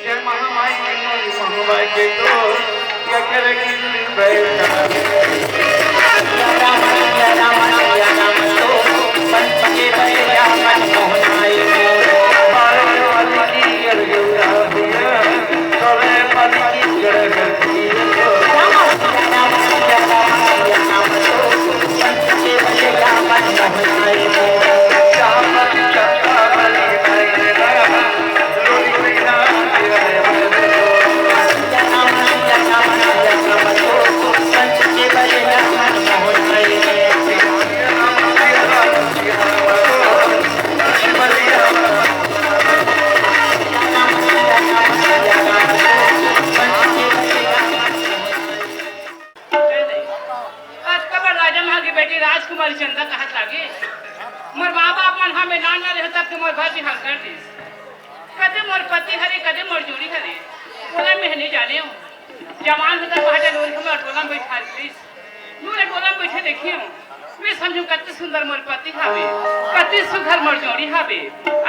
जय महामाई के मोरी महामाई के तो क्या करेगी बैठा या राम तो बन सके भैया मन मोहनाई पारे वाली की गरगुरा भैया तोरे पाली की गरगती तो राम तो बन सके भैया मन मोहनाई जहाँ पर चक्का बनी रहेगा लोरी बिना तेरा राजकुमारी चंदा कहत लागे मोर माँ बाप मन हमें ना ना रहे तब मोर भाई बिहार कर दिस कदे मोर पति हरे कदे मोर जोड़ी हरे बोला मैं नहीं जाने हूँ जवान होता पहाड़े लोग हमें टोला में बैठा दिस मैं टोला में बैठे देखी हूँ मैं समझू कति सुंदर मोर पति हावे कति सुघर मोर जोड़ी हावे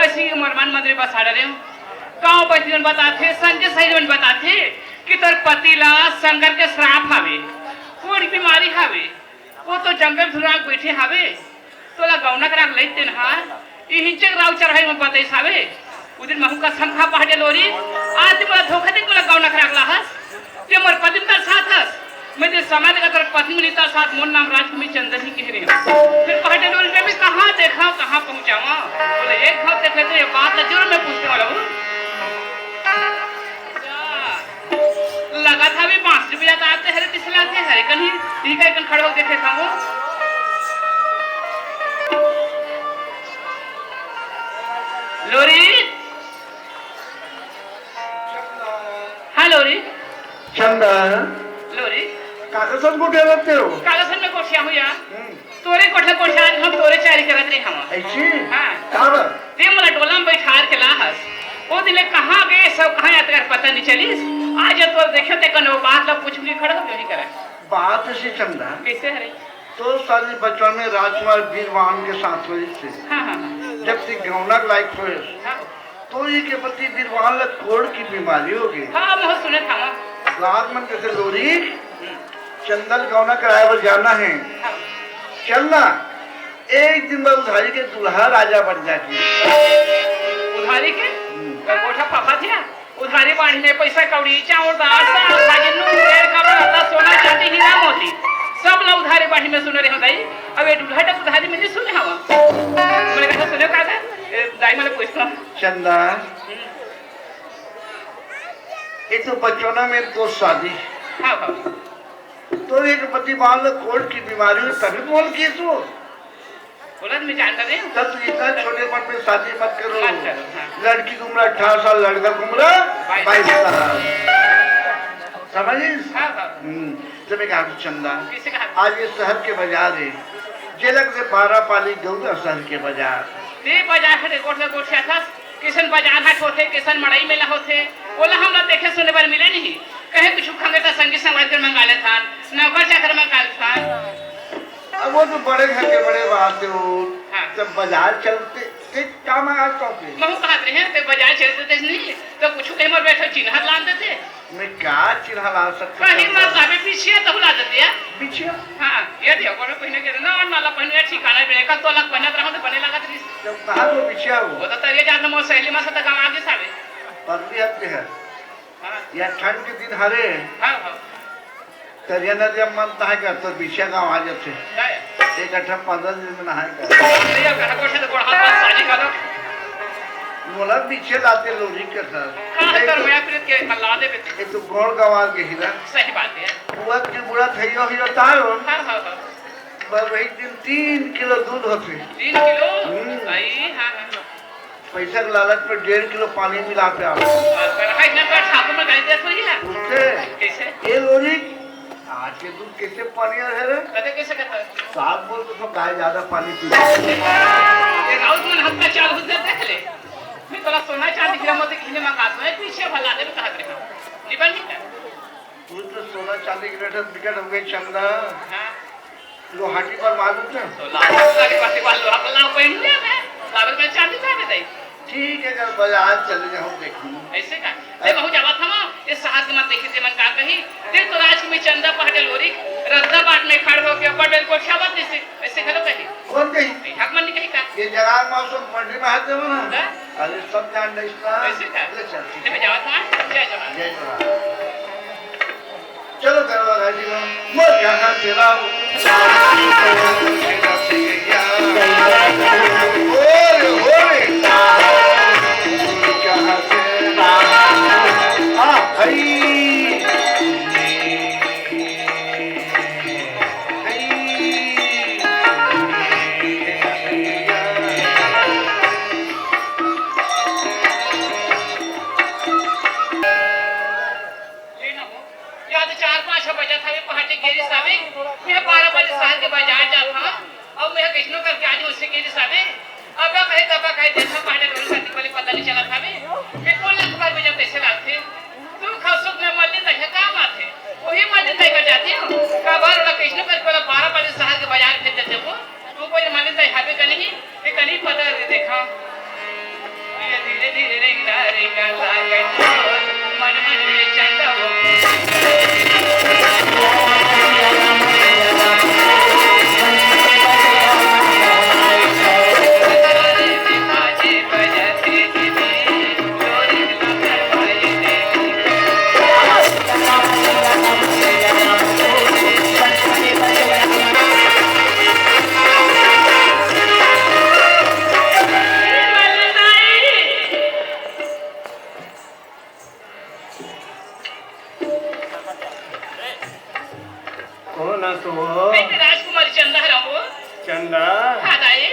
ऐसी मोर मन मंदिर बसा रहे हूँ गाँव बच्चन बताते संजय सही बताते कि तोर पति ला संगर के श्राप हावे कोई बीमारी हावे वो तो जंगल धुराग बैठे हावे तोला गौना कराग लेते न हा ई हिंचक राव चढ़ाई में पते सावे उदिन महू का संखा पहाड़े लोरी आज मोला धोखा दे मोला गौना कराग लाहस ते मोर पति तर साथ हस मैं ते समय लगा तर पति मिली तर साथ मोर नाम राजकुमारी चंदन ही कह रही हूं फिर पहाड़े लोरी में भी कहां देखा कहां पहुंचावा बोले एक भाव देख लेते बात तो जरूर मैं पूछने वाला हूं लगा था भी 5 रुपया तो आते हरे तिसलाते हरे कहीं ठीक है कन खड़े हो देखे था वो लोरी हाँ लोरी चंदा लोरी कागजन को ठेवते हो कागजन में कोठिया हुआ तोरे कोठा कोठा हम तोरे चारी करत रहे हम ऐसी हां काबर ते मला टोला में बैठार के लाहस ओ दिले कहां गए सब कहां याद कर पता नहीं चलीस आज तो देखो ते कनो बात ला पूछ ली खड़ा क्यों नहीं करे बात से चंदा कैसे हरे तो सारी बचपन में राजकुमार वीरवान के साथ हुई थी हां हां जब से गौनक लायक हुए तो ये के प्रति वीरवान लग कोड़ की बीमारी हो गई हां मैं सुने था राजमन कैसे लोरी चंदन गौना कराए पर जाना है चलना एक दिन में उधारी के दुल्हा राजा बन जाती उधारी के कोठा पापा थे उधारी बांधी में पैसा कौड़ी चावल दाल भाजी नून तेल कपड़ा सोना चांदी हीरा मोती सब लोग उधारी बांधी में सुने रहे हो दाई अब ये दुल्हा तक उधारी में नहीं सुने हवा मैंने कहा सुने का दाई मैंने पूछता चंदा ये तो बचपना में तो शादी हाँ हाँ तो एक पति मान लो कोड़ की बीमारी हुई तभी बोल किए तो बोला मैं जानता नहीं तब तो इतना छोटे पन में शादी मत करो हाँ। लड़की की उम्र 18 साल लड़का की उम्र 22 साल समझिस हाँ हाँ तो मैं कहा चंदा किसे कहा आज ये शहर के बाजार है जेलक से 12 पाली गौरा शहर के बाजार ते बाजार है कोठा था किशन बाजार हाट होते किशन मड़ई मेला होते बोला हम लोग देखे सुने पर मिले नहीं कहे कुछ खंगे था संगीत संवाद कर मंगा ले था नौकर चाकर मंगा ले था अब वो तो बड़े घर के बड़े बात हो हाँ। जब बाजार चलते क्या मंगा सकते महू कहते हैं ते बाजार चलते थे नहीं तो कुछ कहीं मर बैठे चिन्ह लान देते मैं क्या चिन्ह ला सकता कहीं मर काबे पीछे तो ला देते हैं पीछे हां ये देखो कोने पहने के ना नाला पहने ठिकाना पे का तो लग पहने रहा तो बने लगा थी जब कहा तो पीछे हो वो तो ये जान मो सहेली में से गांव आगे साबे परली हफ्ते है हां या ठंड के दिन हरे हां हां तरिया नदी मन नहाय कर तो पीछे गाँव आ जाते काय एक 15 दिन में नहाय कर ये कहा कोठे तो कोड़ हाथ साजी का लो बोला पीछे लाते लोरी के सर हां कर मैं फिर के ला दे पे ये तो गोड़ गवार के हीरा सही बात है बुआ के बुढ़ा थैयो ही तारो हां हां हां पर वही दिन 3 किलो दूध होते 3 किलो आई हां हां पैसा के लालच पर 1.5 किलो पानी मिला पे आओ कर हाय ना कर ठाकुर में गाड़ी दे सोई है उससे कैसे ये लोरी आज के दूध कैसे पानी है रे कदे कैसे करता साफ बोल तो गाय ज्यादा पानी पी एक आउट मन हाथ का चाल हो देख ले मैं तोला सोना चांदी हीरा मोती किने मंगा दो पीछे भला दे कहा करे निबल नहीं कर तू तो सोना चांदी की रेट बिकट हो गई चंदा हां लोहाटी पर मालूम है तो लाल के पास वाला लोहा पल्ला पहन लिया मैं लाल में चांदी था दे ठीक है कल बाजार चले जाओ देखूं ऐसे का ते बहु जावा था ये साहस मत देखे ते मन का कही ते तो राज में चंदा पहाटे लोरी रद्दा बाट में खड़ हो के बड़े को छावत नहीं ऐसे खलो कही कौन कही हक मन नहीं कही का ये जगह मौसम पंडित में हाथ देवो ना हाँ? अरे सब जान ले इसका ऐसे का ले चल ठीक ते में जावा था जय जवान जय जवान चलो करवा गाजी में मोर यहाँ तेरा ओरे ओरे कहाँ से आ भाई मैं 12 बजे शहर के बाजार जाता हूं और मैं किसनो करके आज उससे के साथे अब कहे देखा पाने रोल करने वाले पता नहीं चला था मैं कौन लाख बार में जब पैसे लाते तुम खसुक में मल्ली तक काम आते वही मल्ली तय कर जाती हूं का बार वाला किसनो करके वाला 12 बजे शहर के बाजार भेज देते वो तू कोई मल्ली तय हाबे कहीं ये कहीं पता देखा धीरे धीरे रेंगा रेंगा लागे मन मन में चंदा हो राजकुमारी चंदा रहो चंदा हाँ दाई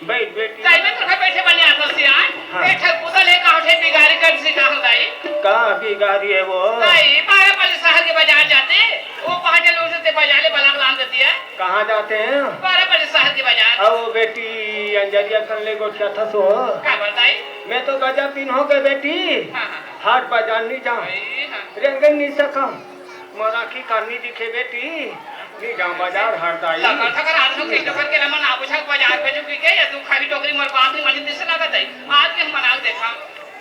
बैठ बेटी दाई में तो बैठे बने आता सियान हाँ। बैठे पुतल है का उठे बिगाड़ी कर सिखा हूं दाई कहाँ की गाड़ी है वो दाई 12 बजे शहर के बाजार जाते वो पहाड़े लोग से बाजारे बलाक लान देती है कहाँ जाते हैं 12 बजे शहर के बाजार अब वो बेटी अंजलिया कर ले गो क्या था सो का बताई मैं तो गजा पिन हो गए बेटी हां हां हाट बाजार नहीं जाऊँ भाई हां रेंगन नहीं सका मोरा की करनी दिखे बेटी नहीं जाऊँ बाजार हरदाई लगा था कर आज हम किस कर के रमन आबुझा बाजार पे जो के या तू खाली टोकरी मोर बात नहीं मनी दिस लागत है आज के हम मना देखा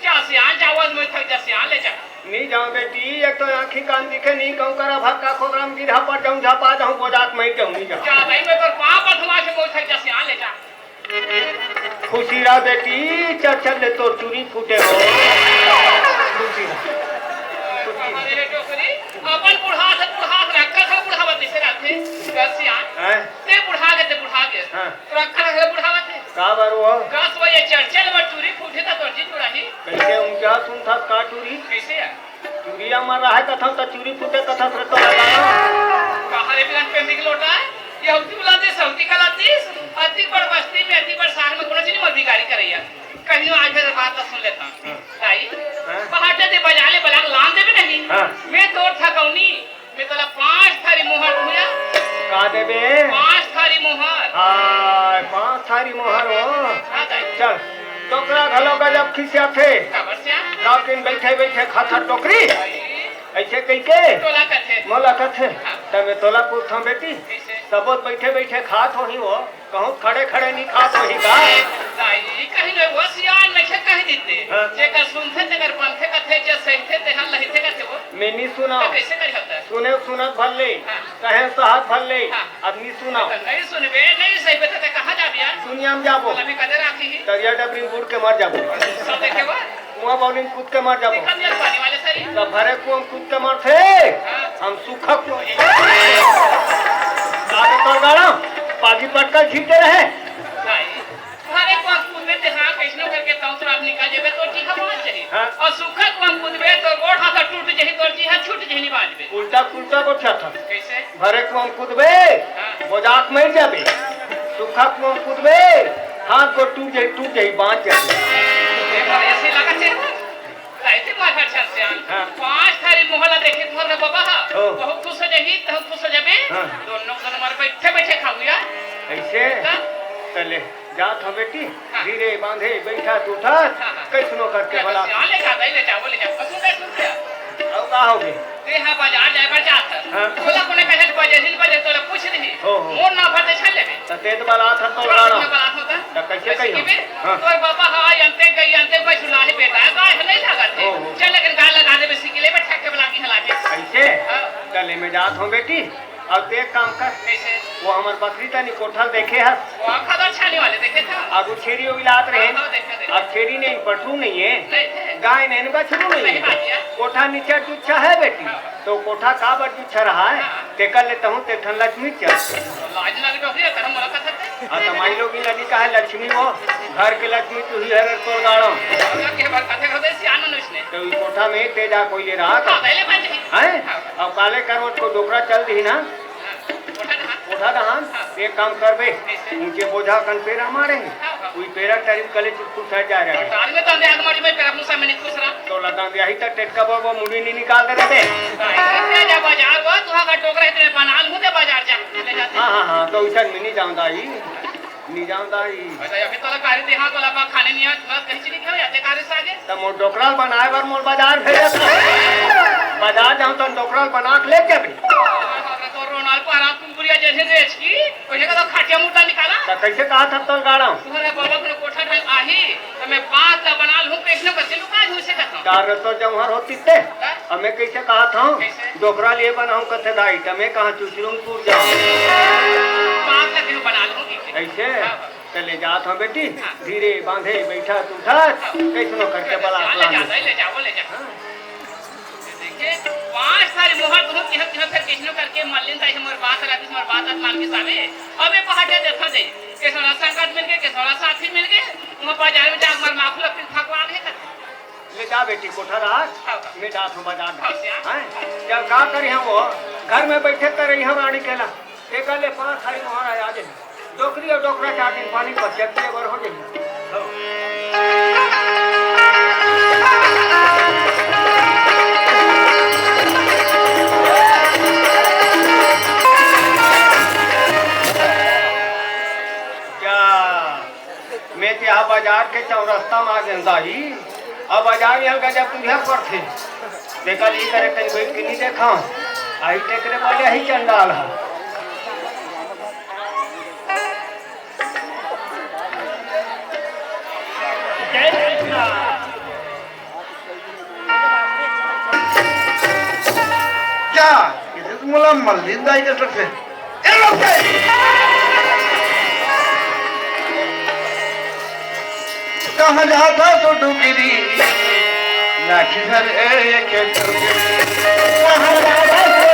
क्या सियान जावज में थक जा सियान ले जा नहीं जाऊँ बेटी एक तो आँखी कान दिखे नहीं कहूँ करा भक्का खोदराम गिरा पर जाऊँ झापा जाऊँ गोदात में क्यों नहीं जाऊँ क्या भाई मैं तो पाप अथवा से मोर थक जा सियान ले जा खुशी रहा बेटी चल चल ले तो चूरी फूटे हो खुशी रहा हमारे टोकरी अपन बुढ़ा रखा था बुढ़ावत से रखे गसियान ते बुढ़ा के हाँ। रखा रखे बुढ़ावत का बार वो गस वो ये चर्चल में चूरी फूटे था तो जी चुराही कैसे उनका सुन था का चूरी कैसे है चूरिया मार रहा है कथा तो चूरी फूटे कथा से तो लगा कहां रे बिगन पे निकल लोटा है ये हौती बुलाते सौती कलातीस अति बड़ बस्ती में अति बड़ शहर में कोनो चीज में भिखारी करैया कहीं आज फिर बात सुन लेता भाई पहाटे दे बजाले बलाक लान देबे नहीं मैं तोर ठगौनी मैं तोला 5 थारी मोहर हुआ का देबे 5 थारी मोहर हां 5 थारी मोहर हो हां दाई चल टोकरा घलो गजब खिसिया थे खबर से रात दिन बैठे बैठे खाता टोकरी ऐसे कह के तोला कथे मोला कथे तब तोला पूछता बेटी कैसे सबोत बैठे बैठे खात हो ही हो कहूँ खड़े खड़े नहीं खात हो ही का दाई कहीं न वो सियान में कह देते जेकर सुनते तेकर पंथे कथे जे सहते ते हल लहिते कथे वो मैं नहीं सुना कैसे कर होता है सुने सुनत भल ले हाँ। कहे साहब भल ले हाँ। अब नहीं सुना नहीं सुनबे नहीं सही बता ते कहां जा बिया सुनियाम जाबो अभी कदर आखी ही तरिया डबरी बुड़ के मर जाबो सब देखे वो कुआं बौलिंग कूद के मर जाबो निकल जा पानी वाले सरी तब भरे कुआं कूद के मर थे हाँ। हम सूखा आगे तो गाड़ा पागी पटकर छीटे रहे भाई हमारे को कूद में ते हां कैसनो करके तौसर आप निकाल जेबे तो ठीक हम चाहिए हाँ। और सूखा को हम कूदबे तो गोड़ हाथ टूट जही तोर जी हाथ छूट जही बाजबे उल्टा पुल्टा को था कैसे भरे कुआं कूदबे बोजाक मर जाबे सूखा कुआं कूदबे हाथ को टूट जाई बांच जाबे देखो ऐसे लगा छे लाइते मार हर छन से हाँ। 5 थारी मोहल्ला देखे थोर बाबा ओ। बहुत खुश हो जही तो खुश हो जाबे हाँ। दोनों जन मार बैठे बैठे खाऊया ऐसे हाँ। चले जात हो बेटी हाँ। धीरे बांधे बैठा टूटा हाँ। कैसनो करके बला ले जा ले जा बोले जा सुन अब का होगे ते हां बाजार जाए पर जात हाँ। बोला कोने कहे बजे दिन बजे तोला पूछ नहीं हो। मोर ना भरते छल लेबे सतेत बला था तो थोड़ा लाना सा बात होता तो कैसे कही हो? हाँ। तो बाबा हां अंते गई अंते कोई सुना ही बेटा गाय नहीं लगा थे हो। चल लेकिन गाय लगा दे में जात हूँ बेटी। अब एक काम कर, कैसे वो हमार बकरी तनी कोठल देखे है, वो खबर छाने वाले देखे था अब छेरी उलात रहे। हाँ, देखे। अब छेरी नहीं, पटरू नहीं है, नहीं थे गाय नहीं, बछरू नहीं सही बात है, है। कोठा नीचे जुच्छा है बेटी। तो कोठा का बड़ जुच्छा रहा है, तेकर लेता हूँ तेठन लक्ष्मी चल। लाज लगे डॉक्टर कर मोला कथा थे हाँ तो माई लोग लड़ी का है लक्ष्मी, वो घर के लक्ष्मी तू ही है तोड़ गाड़ो। के बार कथे होते सियान मनुष्य ने तो ई कोठा में तेजा कोई ले रहा हाँ पहले बात है है। अब काले करवट को डोकरा चल दी ना, उठा ना कोठा दहान एक काम कर बे, ऊंचे बोझा कन पेरा मारेंगे, कोई पेरा टाइम कले चुप साइड जा रहा है। तार में तो अंदर आग मारी में पेरा मुसा में नहीं खुश रहा तो लगा ब्याही तक टेटका वो मुड़ी नहीं निकाल दे रहे थे। ऐसे जा बाजार वो तुहा का टोकरा इतने बनाल हूं ते बाजार जा ले जाते हाँ हाँ हाँ, तो इधर में नहीं जाऊंगा ही, नहीं जाऊंगा ही। अच्छा अभी तो कारी दे हां तो लगा खाने नहीं आज मत कहीं चली खावे आते कारी से आगे तो मोर डोकराल बनाए बार मोर बाजार भेजा था, बाजार जाऊं तो डोकराल बना के ले के भी। तो रोनाल को आराम तुम बुढ़िया जैसे रेच की कोई का तो खाटिया मुट्टा निकाला तो कैसे कहा था तो गाड़ा तुम्हारे बाबा को कोठा में आही तो मैं बात का बनाल हूं कैसे बच्चे लोग आज उसे कहता चार तो जमहर होती थे, अब मैं कैसे कहा था डोकराल ये बनाऊं कथे दाई, तो मैं कहा चुचरुमपुर जाऊं बात का क्यों बनाल हूं ऐसे चले जात हूँ बेटी, धीरे बांधे बैठा तूठा कैसनो करके बला ले जाओ ले जाओ देखिए 5 साल मोहर दोनों किह फिर किसनो करके मल्लिन ताई हमर बात रात हमर बात मान के सावे अबे पहाटे देखा दे के सोना संगत मिल गए के सोना साथी मिल गए वहां बाजार में जाकर माखुल अपने भगवान है ले जा बेटी कोठा रात मैं जात हूँ बाजार हैं। जब का करी हम वो घर में बैठे कर रही हम रानी केला एक ले 5 साल मोहर आया आज डोकरी और डोकरा 4 दिन पानी पर चलती बर हो जाएगी। मैं यहाँ बाजार के चौरस्ता में आ गया ही, अब बाजार यहाँ का जब तुझे पर थे देखा ली करे कहीं बैठ के नहीं देखा आई टेकरे वाले ही चंडाल है। क्या इथे तुम्हाला मल्लिंदा आहे का सगळे कहाँ जाता तो डुगिरी लाठी सर एक कहाँ जाता तो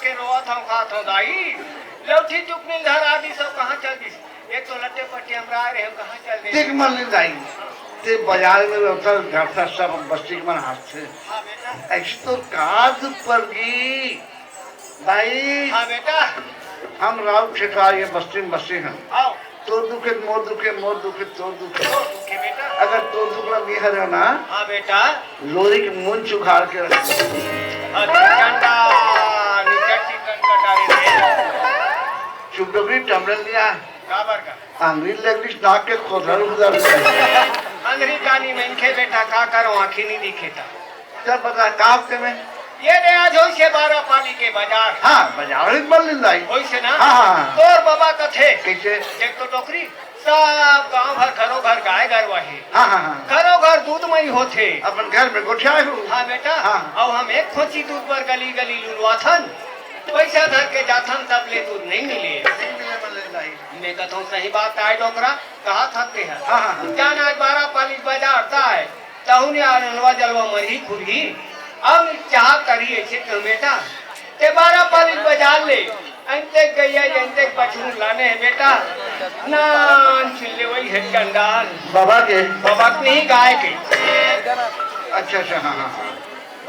के रोआ था खात हो दाई लौठी चुकनी घर आदि सब कहां चल दी एक तो लट्टे पट्टी हमरा रहे हम कहां चल दी देख मल्लिंदा आहे ते बाजार में होता घाटा सब बस्ती के मन हाथ से हां बेटा ऐसे तो काज परगी भाई हां बेटा हम राव ठेका ये बस्ती में बस्ती हैं आओ तोर दुखे मोर दुखे मोर दुखे तोर दुखे दुखे बेटा अगर तोर दुखला नहीं हरे ना हाँ बेटा लोरी के मुंह चुखाड़ के रख चंडा निकट कटारे रे चुप डोगरी टमरन लिया काबर का अंग्रेज लगलिश नाक के खोदर उधर अंग्री कानी में इनके बेटा का करो आँखी नहीं दिखेता क्या पता काफते में ये ने आज होई से 12 पाली के बाजार हाँ बाजार में बन लिंदाई होई से ना हाँ हाँ तोर बाबा कथे कैसे एक तो टोकरी सब गांव भर घरों घर गाय घर वही हाँ हाँ हाँ घरों घर दूध मई होते अपन घर में गोठिया हूँ हाँ बेटा हाँ। अब हम एक खोची दूध पर गली गली लुलवाथन पैसा धर के जाथन तब ले दूध नहीं मिले मैं कहता हूँ सही बात आए डोकरा कहा थकते हैं हाँ, हाँ, हाँ। जान आज 12 पाली बाजार था है तहु ने अनवा जलवा मरी खुली अब चाह करी ऐसे क्यों बेटा ते 12 पाली बाजार ले अंते गैया अंते पछू लाने हैं बेटा नान छिले वही है चंडाल बाबा के बाबा नहीं गाय के अच्छा अच्छा हाँ हाँ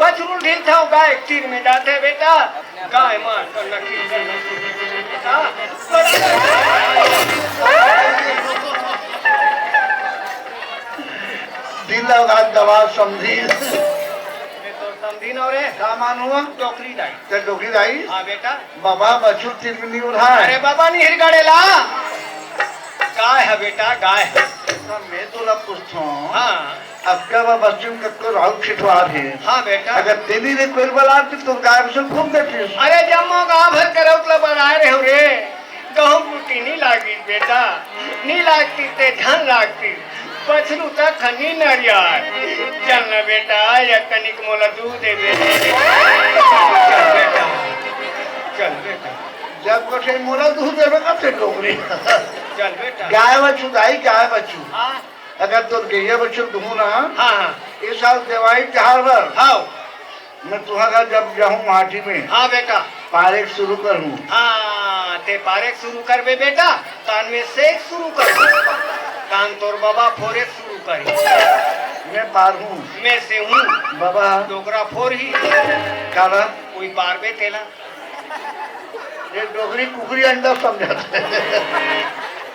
बछरू ढील था गाय तीर में जाते बेटा गाय मार कर नखी दिल लगा दवा समझी तो समझी ना रे क्या मानूंगा टोकरी दाई ते डोगी दाई हाँ बेटा बाबा बच्चू तिरमिनी उठाए अरे बाबा नहीं हिरगाड़े ला गाय है बेटा गाय है मैं तो ला पूछता हूँ हाँ अब क्या बाबा बच्चू कत्तो राउत छिटवार है हाँ बेटा अगर तेरी रे कोई बला तो गाय बच्चू खूब देती अरे जम्मो गाँव भर के रौतला बनाए रहे हो रे गहूँ बूटी नहीं लागी बेटा नहीं लागती ते धन लागती बछरू तक खनी नरियार चल ना बेटा या कनिक मोला दूध दे दे चल बेटा चल बेटा जब कोठे मोला दूध देवे कब से डोगरी चल बेटा गाय बच्चू दाई गाय बच्चू हाँ अगर तो गैया बच्चू दूँ ना हाँ हाँ इस साल देवाई त्योहार पर हाँ मैं तुम्हारा जब जाऊँ माटी में हाँ बेटा पारेख शुरू करूँ हाँ ते पारेख शुरू कर बे बेटा कान में सेक शुरू कर कान तोर बाबा फोरेक शुरू करी मैं पार हूँ मैं से हूँ बाबा डोगरा फोर ही काला कोई पार बे तेला ये डोगरी कुकरी अंडा समझाते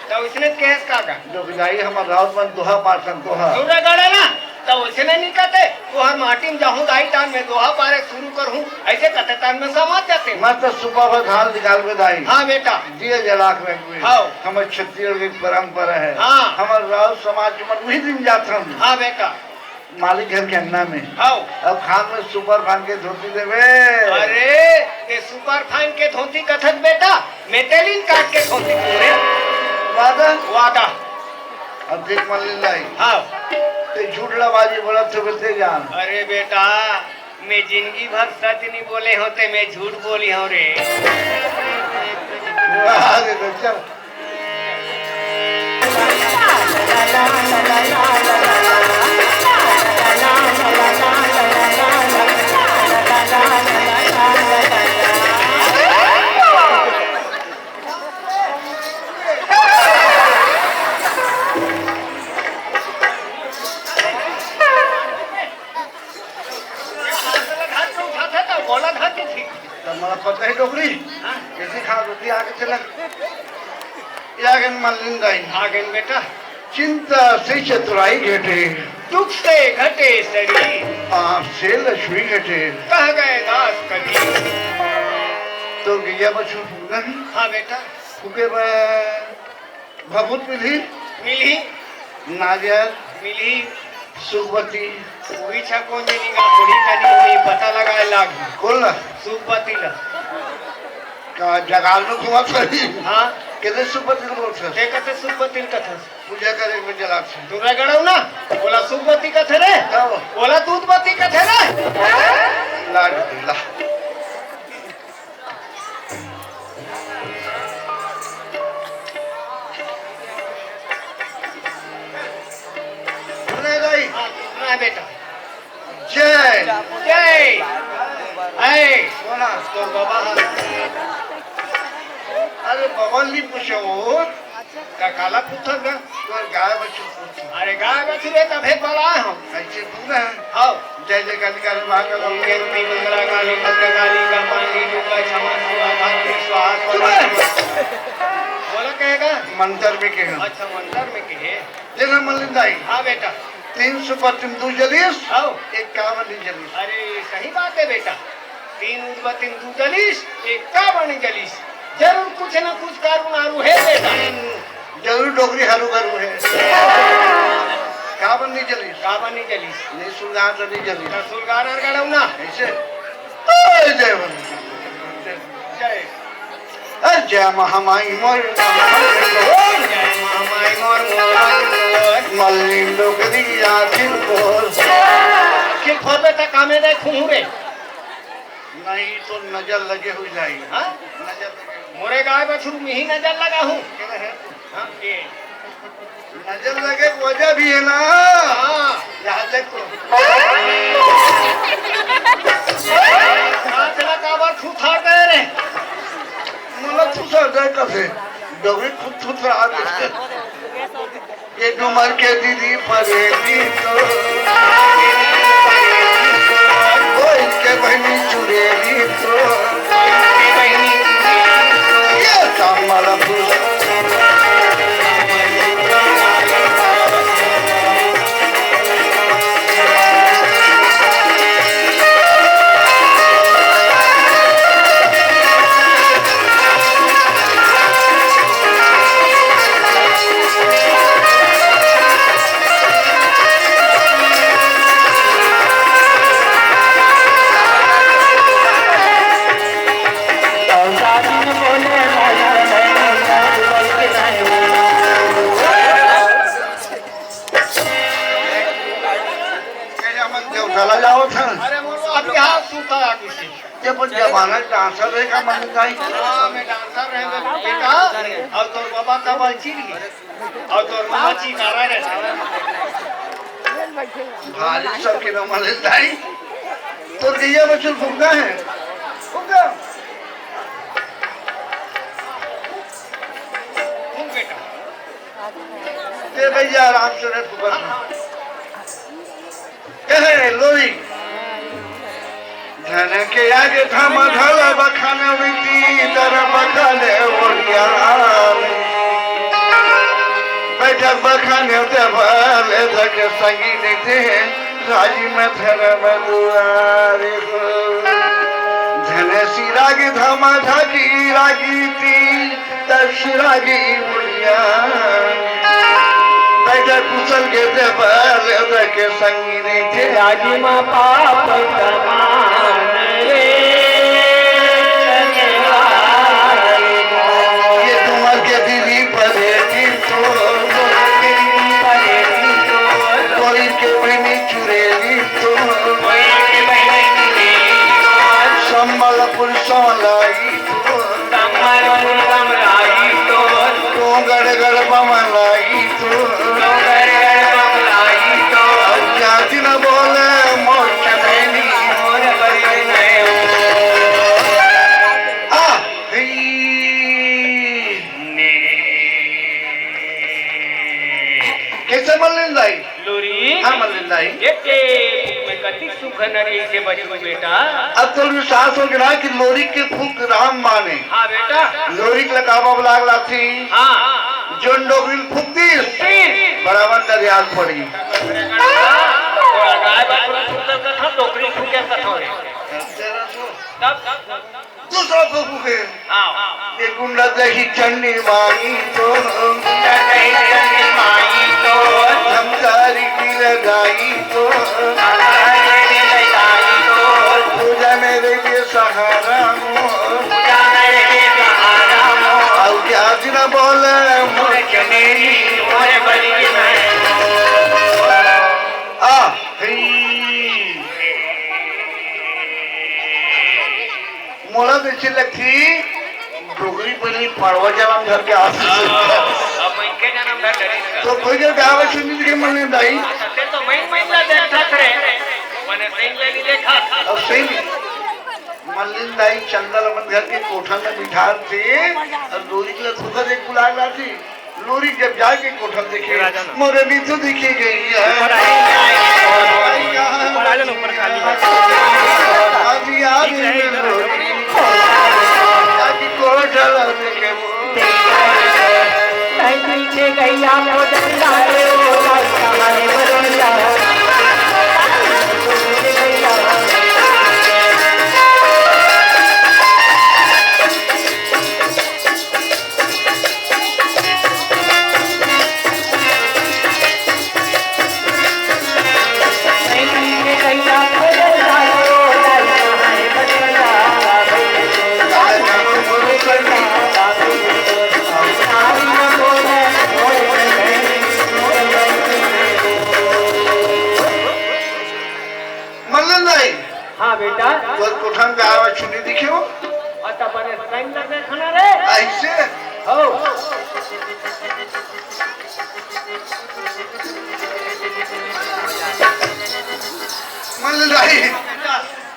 तो इसने केस कागा डोगरी हमारा राउत मन दोहा पार्सन दोहा दूसरा गाड़ा ना तो उसने नहीं कहते वो हर माटी में जाऊँ दाई टान में दोहा पारे शुरू करूँ ऐसे कहते टान में समझ जाते मैं तो सुबह भर धान निकाल में दाई हाँ बेटा दिए जलाक में हुए हाँ। हमारे छत्तीसगढ़ की परंपरा है हाँ। हमारे राउत समाज में वही दिन जाता हूँ हाँ बेटा मालिक घर के अंगना में हाँ अब खान में सुपर फान के धोती देवे अरे ये सुपर फाइन के धोती कथक बेटा मेटेलिन काट के धोती पूरे वादा वादा अब देख मान लाई हाँ ते झूठ लबाजी बोला तो बोलते जान अरे बेटा मैं जिंदगी भर सच नहीं बोले होते मैं झूठ बोली हूँ रे अरे तो चल बोला खाती थी मला पता है डोगरी कैसे खा रोटी आगे चला ये आगे मल्लिन दाई आगे बेटा चिंता से चतुराई घटे दुख से घटे सरी आप से लक्ष्मी घटे कह गए दास कभी तो गैया बच्चों फूकना है हाँ बेटा फूके भभूत मिली मिली नारियल मिली सुखवती वही छको जनी का बूढ़ी कनी हुई पता लगाए लाग खोल ना सुपति ला का जगाल में घुमा करी हाँ कितने सुखवती को बोलते ते कथे सुपति कथा पूजा करे में जला से दूसरा गड़ाऊ ना बोला सुपति कथे रे क्या वो बोला दूधपति कथे रे लाड दिला हाँ बेटा जय जय ऐ बोला तो बाबा अरे भगवान नहीं पूछो का काला पुत्र का तो गाय बच्चों पूछो अरे गाय बछी रे तब भेद वाला है हम ऐसे पूरा है हाँ जय जय काली काली माँ का नाम के रूपी मंगला काली भद्रकाली का पानी दुर्गा क्षमा शिवा धात्री स्वाहा बोला कहेगा मंतर में के अच्छा मंतर में कहे देखा मलिंदाई हाँ बेटा 300 पर तुम 2 जलीस आओ 51 जलीस अरे सही बात है बेटा 3 उजवा 3 2 जलीस 51 जलीस जरूर कुछ ना कुछ कारू नारू है बेटा जरूर डोगरी हरू करू है 51 नहीं जलीस 51 जलीस नहीं सुलगान तो नहीं जलीस सुलगार गड़ाऊ ना ऐसे ओए जय बन जय जय महामाई मोर जय महामाई मोर मोर मल्लिन डोगरी आखिर कोर किल फोर बेटा कामे दे खूं रे नहीं तो नजर लगे हुई जाएगी हाँ नजर लगे मोरे गाय बछरू में ही नजर लगा हूँ क्या है हाँ ये नजर लगे वजह भी है ना हाँ यहाँ देखो चला काबर थू था गए रे मतलब पूछा जाए कैसे डोगरी खुद खुद रहा है ये डुमर के दीदी परेली तो वो इनके बहनी चुरेली तो ये सामाला पूछा चला जाओ था अरे मोरो अब यहाँ सूता आ किसी जब जमाना डांसर रहेगा मन गाई हाँ मैं डांसर रहे बेटा और तोर बाबा का बंची लिए और तोर मामा चिकारा रहता भारी सब के नाम ले दाई तो दिया बच्चों फुकना है फुकना खूं बेटा ये भैया आराम से रह फुकना कहे लोरी धन के आगे थामा ढाला बखाने विती दर बखाने ओडिया बैठक बखाने देवाले धक संगी देते राजी में धर्म दुआरे हो धन सिरागी धामा ढाकी रागी ती दर्शिरागी ओडिया बैठक कुशल के देवाले धक संगी देते राजी में पाप ये तुम्हार के दीदी परेली तो कोई के बहनी चुरेली तो संबलपुर सोलाई तो गड़ गड़ बमलाई तो क्या दिन बोले मोर चमेली कैसे मल्लिंदाई लोरी हाँ मल्लिंदाई एके मैं कति सुख नरी से बचू बेटा अब तो सास हो गया कि लोरी के फूक राम माने हाँ बेटा लोरी के लगावा बुलाग लाती हाँ जोन डोगरी फूक दी बराबर दरियाल पड़ी थोड़ा गाय बछरू सुतर कथा डोकरी फूके कथा रे तब दूसरा को फूके हाँ ये गुंडा दही चन्नी माई तो धमदारी की लगाई तो पूजा मेरे लिए सहारा और क्या दिन बोले मोला देखी लगती डोगरी पहले पड़वा जन्म घर के आस अब मैं के जन्म घर डरी तो कोई के गाँव सुनी के मन नहीं दाई ते तो मैं ला देखा करे मैंने सही ले देखा अब सही मल्लिन दाई चंदल मन घर के कोठा में बिठा थे और लोरी के सुखद एक बुला लाती लोरी जब जाके कोठा देखे मोरे भी तो दिखी गई है ऊपर खाली अभी आ गई लोरी कोठा देखे गैया को जंदा रे ओ लाल कहानी बदलिया मल्लन दाई हाँ बेटा तोर कोठा में आवाज सुनी दिखियो आता बने टाइम लगे खाना रे ऐसे हो मल्लन दाई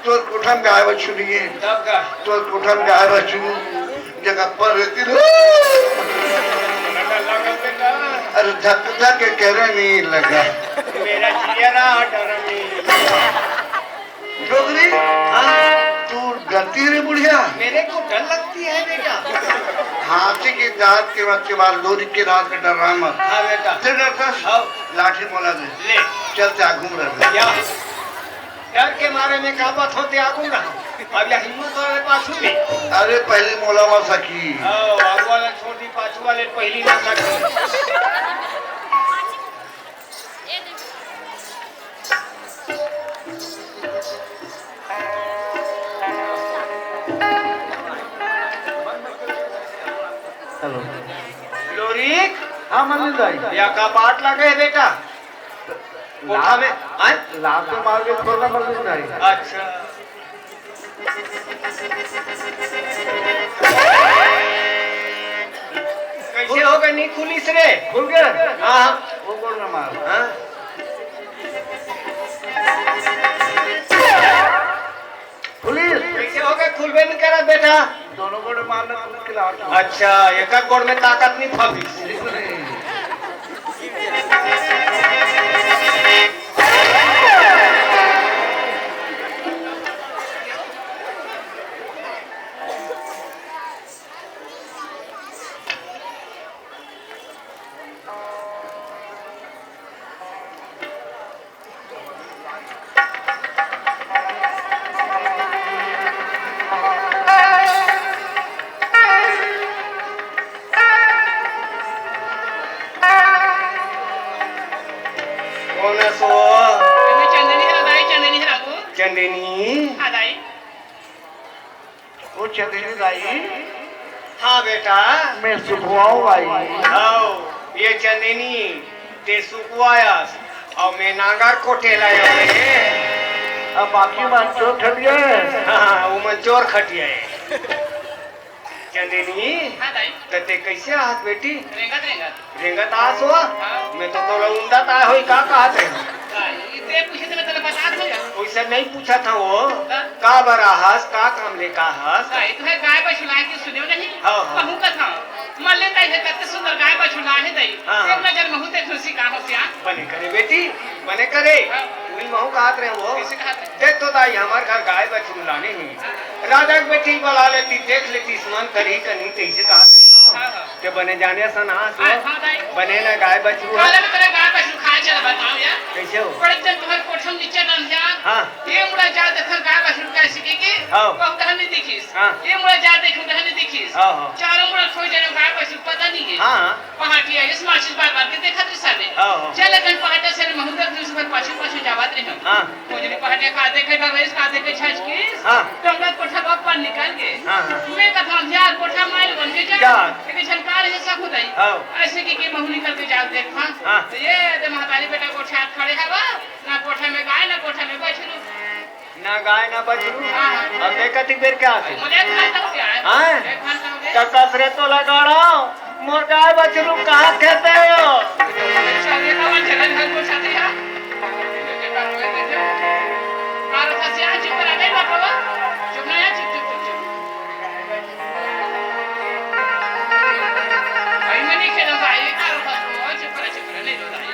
तोर कोठा में आवाज सुनिए तब का तोर कोठा में आवाज सुनू जगह पर रहती रो अरे धक धक करे नहीं लगा मेरा चेहरा डर में डोगरी हाँ तू डरती रे बुढ़िया मेरे को डर लगती है बेटा हाथी के दांत के बाद लोरी के दांत में डर रहा मत हाँ बेटा फिर डरता हाँ लाठी मोला दे ले चलते आ घूम रहे या डर के मारे में का बात होते आगू रहा अब या हिम्मत वाले पाछू भी अरे पहले मोला वा सकी आगू वाला छोड़ दी पाछू वाले पहली ना सकी हेलो लोरी हाँ मल्लिन दाई या का बाट लगे है बेटा कोठा में आए लाभ तो मार के छोड़ना मल्लिन दाई अच्छा कैसे हो गई नहीं खुली रे खुल गए हाँ वो बोल ना मार हाँ पुलिस कैसे हो गए खुलबे नहीं करा बेटा दोनों गोड़े मारना पुलिस के लाट अच्छा एक गोड़ में ताकत नहीं फंसी कौन है सो मैं चंदनी है दाई चंदनी है रागू चंदनी हाँ दाई वो चंदनी दाई हाँ बेटा मैं सुखवाऊँ आई आओ ये चंदनी ते सुकुआयास और मैं नांगर कोटे लाया रे अब बाकी बात जो ठट गए हाँ वो मन चोर खटिया है चंदनी हाँ दाई ते कैसे हाथ बेटी रेंगत रेंगत रेंगत आस हुआ मैं तो तोला उंदा ता होई का कहत है दाई इतने पूछे तो मैं तेरे बता दूंगा वैसे नहीं पूछा था वो का बरा हस का काम ले का हस दाई तुम्हें गाय बछुला के सुनियो नहीं हाँ, हाँ। कहूँ का था मल्ले दाई है कितने सुंदर गाय बछुला है दाई हाँ, एक नजर महू ते खुशी का हो सिया बने करे बेटी बने करे हाँ। तुम महू कहत रहे वो किसे कहा था देख तो दाई हमार घर गाय बछरू लाने ही राजा की बेटी बुला लेती देख लेती स्मरण करी कनी कैसे कहत रहे हाँ हाँ के बने जाने सन आस हाँ हाँ दाई बने ना गाय बछरू काले में तेरे गाय बछुला खा चल बताओ यार कैसे हो बड़े दिन तुम्हारे कोठम नीचे डाल जा हाँ ये मुड़ा जा देखर गाय बछुला कैसे की हाँ। बहुत दहन नहीं दिखीस हाँ। ये मुड़ा जा देखो दहन नहीं दिखीस हाँ, हाँ। चारों मुड़ा खोज जने गाय बछुला पता नहीं है हाँ पहाटिया इस माचिस बार बार के देखा तो साले हाँ, हाँ। चल गन पहाटा से महंगा दूस पर पाछू पाछू जावत रहे हम हाँ। खोजने पहाटिया का देखे का वैस का देखे छाछ की हाँ। तो हम कोठा बाप पर निकाल के हाँ, हाँ। मैं कथा यार कोठा माइल बन के जा जा। एक झनकार है सब खुदाई हाँ। ऐसे की महू निकल के जाओ देख हाँ। तो ये दे महतारी बेटा कोठा खड़े है बा ना कोठा में गाय ना कोठा में बछरू ना गाय ना बछरू हाँ, हाँ। अब देखती बेर क्या है मुझे खाता हो गया है हाँ। एक घंटा हो गया कसरे तो लगाड़ो मोर गाय बछरू कहाँ खेते हो शादी का मन चलन घर को शादी है ये बात हुए देखो मारो था से आज पर आ गई बाबा चुप ना यार चुप चुप चुप भाई मैंने खेला भाई मारो था तो चुप रह नहीं दो भाई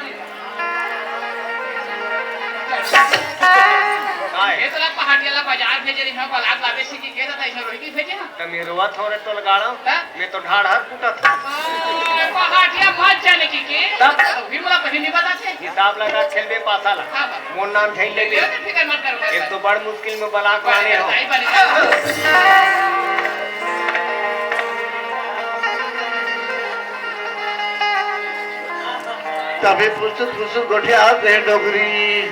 काय ये तो पहाड़ पहाटियाला बाजार भेजे रही हां बालाग लावे से की कहता था इसमें रोटी भेजे हां तो मेरुआ थोड़े तो लगाड़ा हाँ? मैं तो ढाढ़ हर फूटा था पहाटिया मत जाने की के तब? भी मला कहीं नहीं पता थे हिसाब लगा खेलबे पासा ला हां मोर नाम झेल ले ये फिकर मत करो एक तो बड़ मुश्किल में बलाक लाने हो आई बनी तभी फुसुर फुसुर गोठे हाथ रहे डोगरी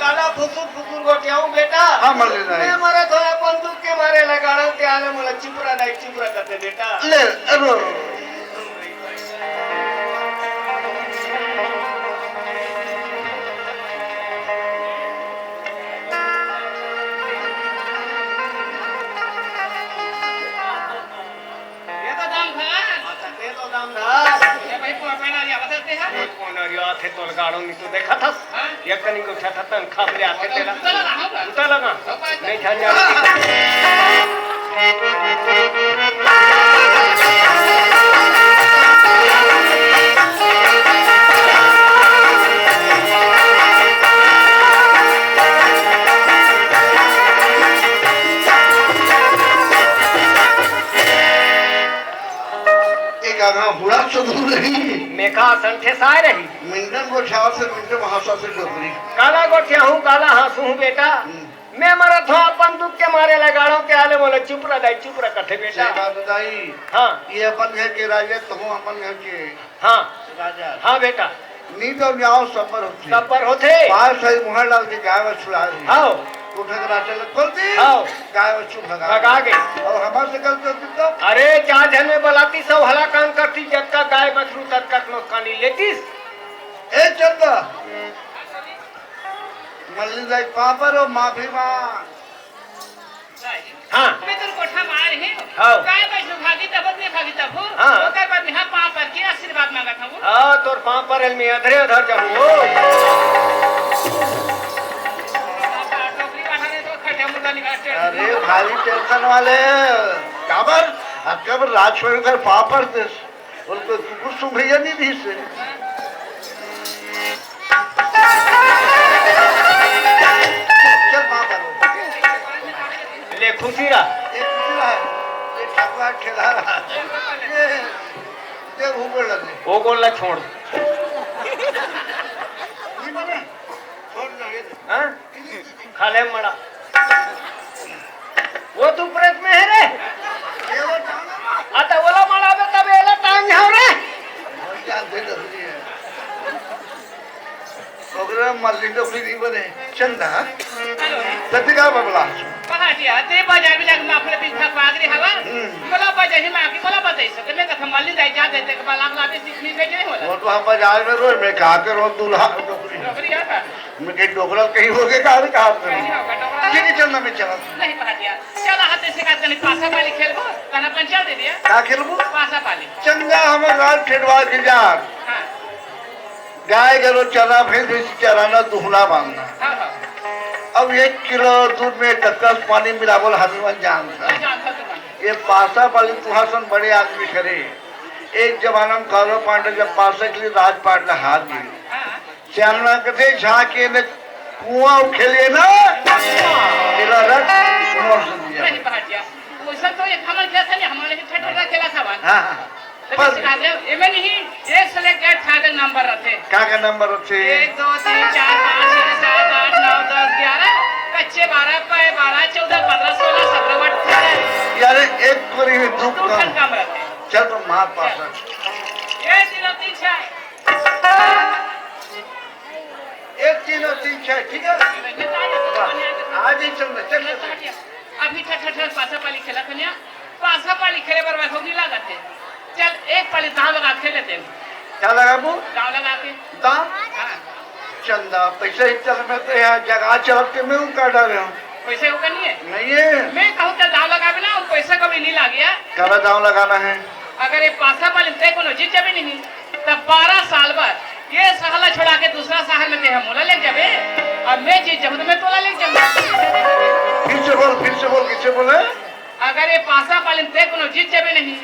काला फुसुर फुसुर गोटियाऊ बेटा हाँ मल्लिन दाई मैं मारा थोड़ा बंदूक के मारे लगाड़ा ते आले मोला चिपरा नहीं चिपरा करते बेटा ले अरो ये तो दाम था अच्छा ते तो दाम धार ये भाई पहना दिया बदलते हैं कौन रिया थे तो लगाड़ो नहीं तो देखा था हां ये कनी को उठा था तन खाबले आते तेरा चला ना होगा उठा लगा नहीं जान जा एक आगा हुड़ा सुधूर रही मेका संठे साए रही मिंटन को छाव से मिंटन भाषा से डोगरी काला गोठिया हूँ काला हंसू हूँ बेटा मैं मरा था बंदूक के मारे लगाड़ो के आले बोले चुप रह दाई चुप रह कथे बेटा दाई हाँ ये अपन घर के राजा तुम अपन घर के हाँ राजा हाँ बेटा नींद और न्याव सफर होती सब पर होते पार सही मुहर डाल के गाय में छुड़ा रही हाँ उठा कर चल खोलती हाँ गाय में चुप भगा गए और हमारे से गलती होती तो अरे चार जन में बलाती सब हला काम करती जब का गाय बछरू तक का नौकानी लेतीस ए चंदा मल्ली दाई पापर और माफी मां हाँ मैं तो कोठा मार है हाँ। काय बैठो भागी तब नहीं भागी तब हो हाँ। ओकर बाद में हां पा पर के आशीर्वाद मांगा था वो हाँ तोर पाँव पर में अधरे अधर जाऊँ टोकरी काढ़ाने तो खटे मुर्गा निकाल अरे भारी टेंशन वाले काबर अब कब राजस्वरी कर पापर थे उनको कुछ सुन भैया नहीं दी से चल पापर ले खुशी रहा एक दूसरा है एक ठगवा खिला रहा ये ऊपर लगे वो गोला छोड़ नहीं बने छोड़ लगे हाँ खाले मड़ा वो तू प्रेत में है रे ये वो टांगा आता ओला मड़ा बे तब एला टांग जाओ रे और क्या दे रही है ओकरा मल्ली डोकरी नहीं बने चंदा हेलो सत्य का बबला पहाटिया ते बाजार में जाके माफले बीच भाग भाग रे हवा मला बाजार ही मां की मला बताई सके मैं कथा मल्ली जाई जा देते के बालाग लावे सीखनी भेजे होला वो तो हम बाजार में रोज मैं कहा के रोज दूल्हा डोकरी टोकरी है का मैं कहीं डोकरा कहीं हो गए कहा कहा नहीं होगा टोकरा नहीं चलना मैं चला नहीं पहाटिया चला हाथ से काट के पासा पाली खेलबो तना पंचायत दे दिया क्या खेलबू पासा पाली चंदा हम रात ठेडवा के जान हां गाय गरो चरा भैंस चराना दुहना बांधना हां हां अब 1 किलो दूध में 10 पानी मिलावल हनुमान जान था जानता तू ये पासा वाली तुहासन बड़े आदमी खड़े एक जमाना में कौरव पांडव जब पासा के लिए राजपाट ने हाथ दी हां श्यामला कथे झाके ने कुआं उखेलिए ना इला रख मोर से दिया नहीं पहाटिया वो सब तो एक हमन क्या था नहीं हमारे से ठठा खेला था वन हाँ हाँ तो सिखा दे एमे नहीं एक से लेकर 8 तक नंबर रहते क्या का नंबर होते 1 2 3 4 5 6 7 8 9 10 11 कच्चे 12 पाए 12 14 15 16 17 18 यार एक कोरी में दुख दो का ठन काम रहते चल तो मार पासा ये 3 3 6 1 3 और 3 6 ठीक है आज ही चलना चल अभी ठठ पासा पाली खेला खनिया पासा पाली खेले पर हो नहीं लागत है चल एक पाली दाव लगा खेल लेते हैं क्या लगा बू दाव लगा के दाम हां चंदा पैसा ही चल में तो यहाँ जगह चलते में हूँ काटा रहे हूँ पैसे होगा नहीं है नहीं है मैं कहूँ तो दाव लगा भी ना पैसा कभी नहीं ला गया काला दाम लगाना है अगर ये पासा पाली तय को जीत जाबे नहीं तब 12 साल बाद ये सहला छोड़ा के दूसरा शहर में ते हम मोला ले जाबे और मैं जीत जाऊँ तो मैं तोला ले जाऊँ फिर से बोल किसे बोले अगर ये पासा पाली तय को जीत जाबे नहीं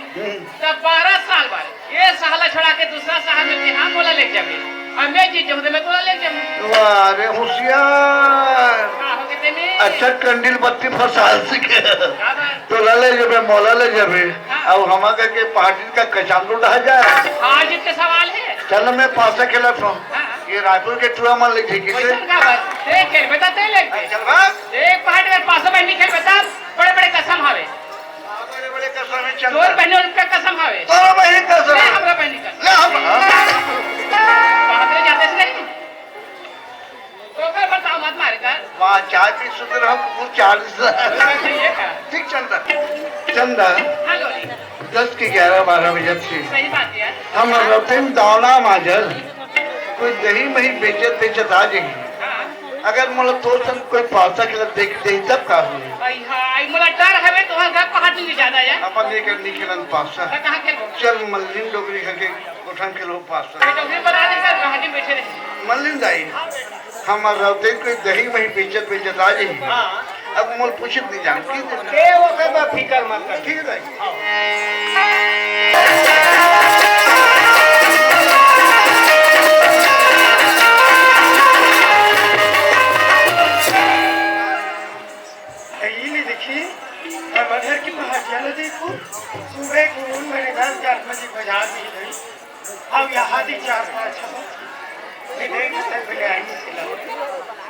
तब 12 साल बाद ये सहला छोड़ा के दूसरा शहर में ते हम मोला ले जाबे और मैं जीत जाऊँ तो मैं तोला ले जाऊँ वाह रे होशियार हाँ हो गए रास्ते में अच्छा कंडील बत्ती फसाल से के क्या बात? तो ले जबे मौला ले जबे अब हमा के पार्टी का कचालू ढह जाए हाँ जितने सवाल है चल मैं पासा खेला था हाँ। ये रायपुर के टूरा मान ले ठीक वैसे है क्या बात देख खेल बता ते लेके चल बस एक पहाड़ में 500 बहनी खेल बता बड़े बड़े कसम हावे बड़े बड़े कसम है चल दो बहनी उनका कसम हावे तो वही कसम ले है हमरा बहनी का ले हम बाहर जाते से नहीं तो क्या बताओ मत मारे कर वहाँ चाय पी सुते रहो कुछ 40 ये का ठीक चंदा चंदा हेलो 10 के 11-12 बजे से सही बात है हम रौते में दावना माजर कोई दही मही बेचत आ जाएगी हाँ अगर मतलब तो सन कोई पासा के देख दे तब का हो भाई हाय मला डर हवे तो हम घर पहाड़ नहीं ज्यादा है अपन लेकर निकलन पासा तो कहां खेलो चल मल्लिन डोगरी के कोठन के लोग पासा तो फिर बना दे सर पहाड़ में बैठे रहे मल्लिन दाई हम रौते कोई दही मही बेचत आ जाएगी अब मोल पूछत नहीं जान की के वो के बा फिकर मत कर ठीक है ये देखिए मधर की पहाड़ियाँ न देखो सुबह को मेरे घर 4 बजे बाजार भी गई अब यहाँ भी 4-5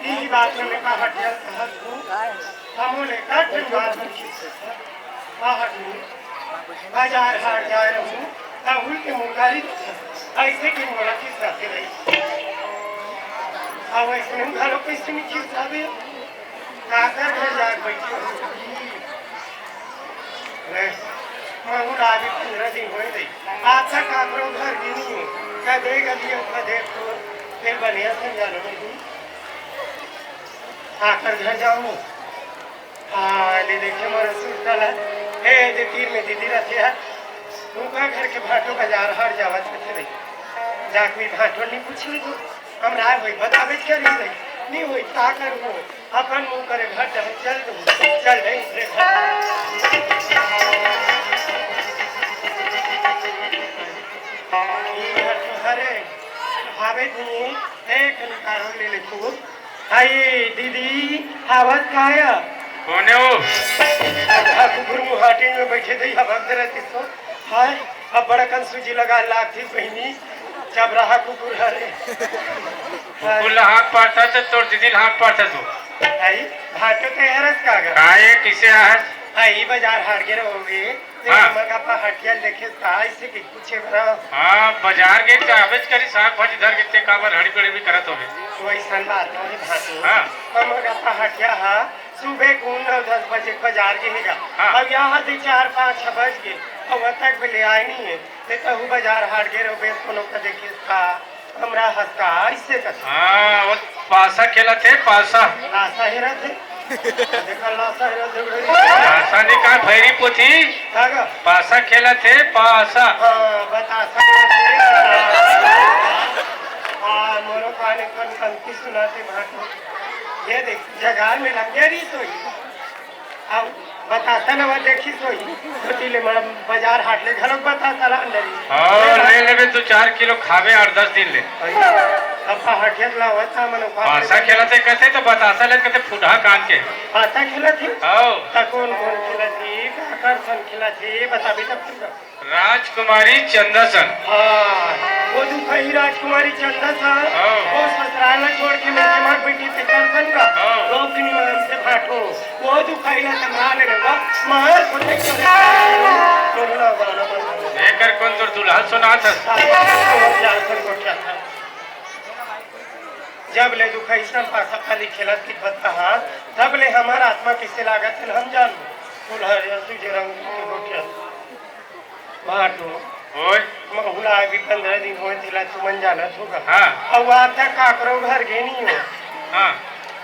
यही बात मैंने पहाड़ियाँ कहत हूँ हमने काटन बात बाहर बाजार हाट जा रहा हूँ राहुल के मुंगारी ऐसे की मोला किस रहते रही अब ऐसे घरों पे इसमें किस आवे काकर घर जा बैठे मैं आगे 15 दिन हो गई आपका काकरो घर गिनी हूँ क्या देगा दिया उसका देख तो फिर बढ़िया से जानो नहीं आकर घर जाऊँ हाँ ले देखे मोर सुतल है ए जे तीर में दीदी रहती है उनका घर के भाटो बाजार हर जावत करते रही जाके भाटो नहीं पूछ ली हम ना होई बतावे क्या नहीं हुई का करूँ अपन मुँह करे घर चल रही अरे भावे नहीं एक कारण ले ले तू हाय दीदी आवाज का आया कौन है वो कुकुर मुहाटी में बैठे थे अब हम रहती तो हाय अब बड़ा कंसूजी लगा लाख थी बहनी जब रहा कुकुर हरे कुल हाथ पाड़ता था तोर दीदी हाथ पाड़ता तू भाई भाटो ते हरस का गा काहे किसे आहत हाय बाजार हाट गे रहोगे हाँ। मगा पा हटिया लेके का ऐसे कि पूछे बरा हाँ बाजार गए तो आवेज करी साग भाजी धर के काबर हड़ी कड़ी भी करत होगे कोई सन बात नहीं भाटो हाँ। मगा पा हटिया हा सुबह को 9-10 बजे बाजार गेगा हाँ। अब यहाँ से 4-5 बज गए अब तक भी ले आए नहीं है ते कहूँ बाजार हाट गे रहोगे कोनो का देखे का हमरा हंसका ऐसे का हाँ वो पासा खेला थे पासा लासा हेरा थे देखा लासा हेरा थे पासा निकाल भैरी पोथी कागा पासा खेला थे पासा हाँ बता हाँ मोरो काने कन कंती सुनाते भाटो ये देख जगार में लग गया रही सोई अब बताता ना वो देखी सोई छोटी ले बाजार हाट ले घरों बताता ला अंदर और ले लेबे 2-4 किलो खावे 8-10 दिन ले अब हटिया लावा था मनो पासा खेला थे कहते तो बतासा ले कहते फुटहा कान के पासा खेला थी आओ कौन कौन खेला थी काकर सन खेला थी बता भी तब तुम राजकुमारी चंदासन हाँ वो दुखई राजकुमारी चंदा था हाँ। वो ससुराल में छोड़ के मेरे मार बेटी से करसन का हाँ। लोग नहीं मान से भाटो वो दुखई ना संभाल लेगा मार को देख बोलना वाला एकर कौन तोर दुल्हा सुना था जब ले दुखई सब पासा खाली खेलत की बता तब ले हमारा आत्मा किसे लागत है हम जान दुल्हा तुझे रंग के गोटिया भाटो ओए महुला अभी 15 दिन हुए थिला तुमन जानत होगा हाँ। अब आता काकरो घर गेनी हो हाँ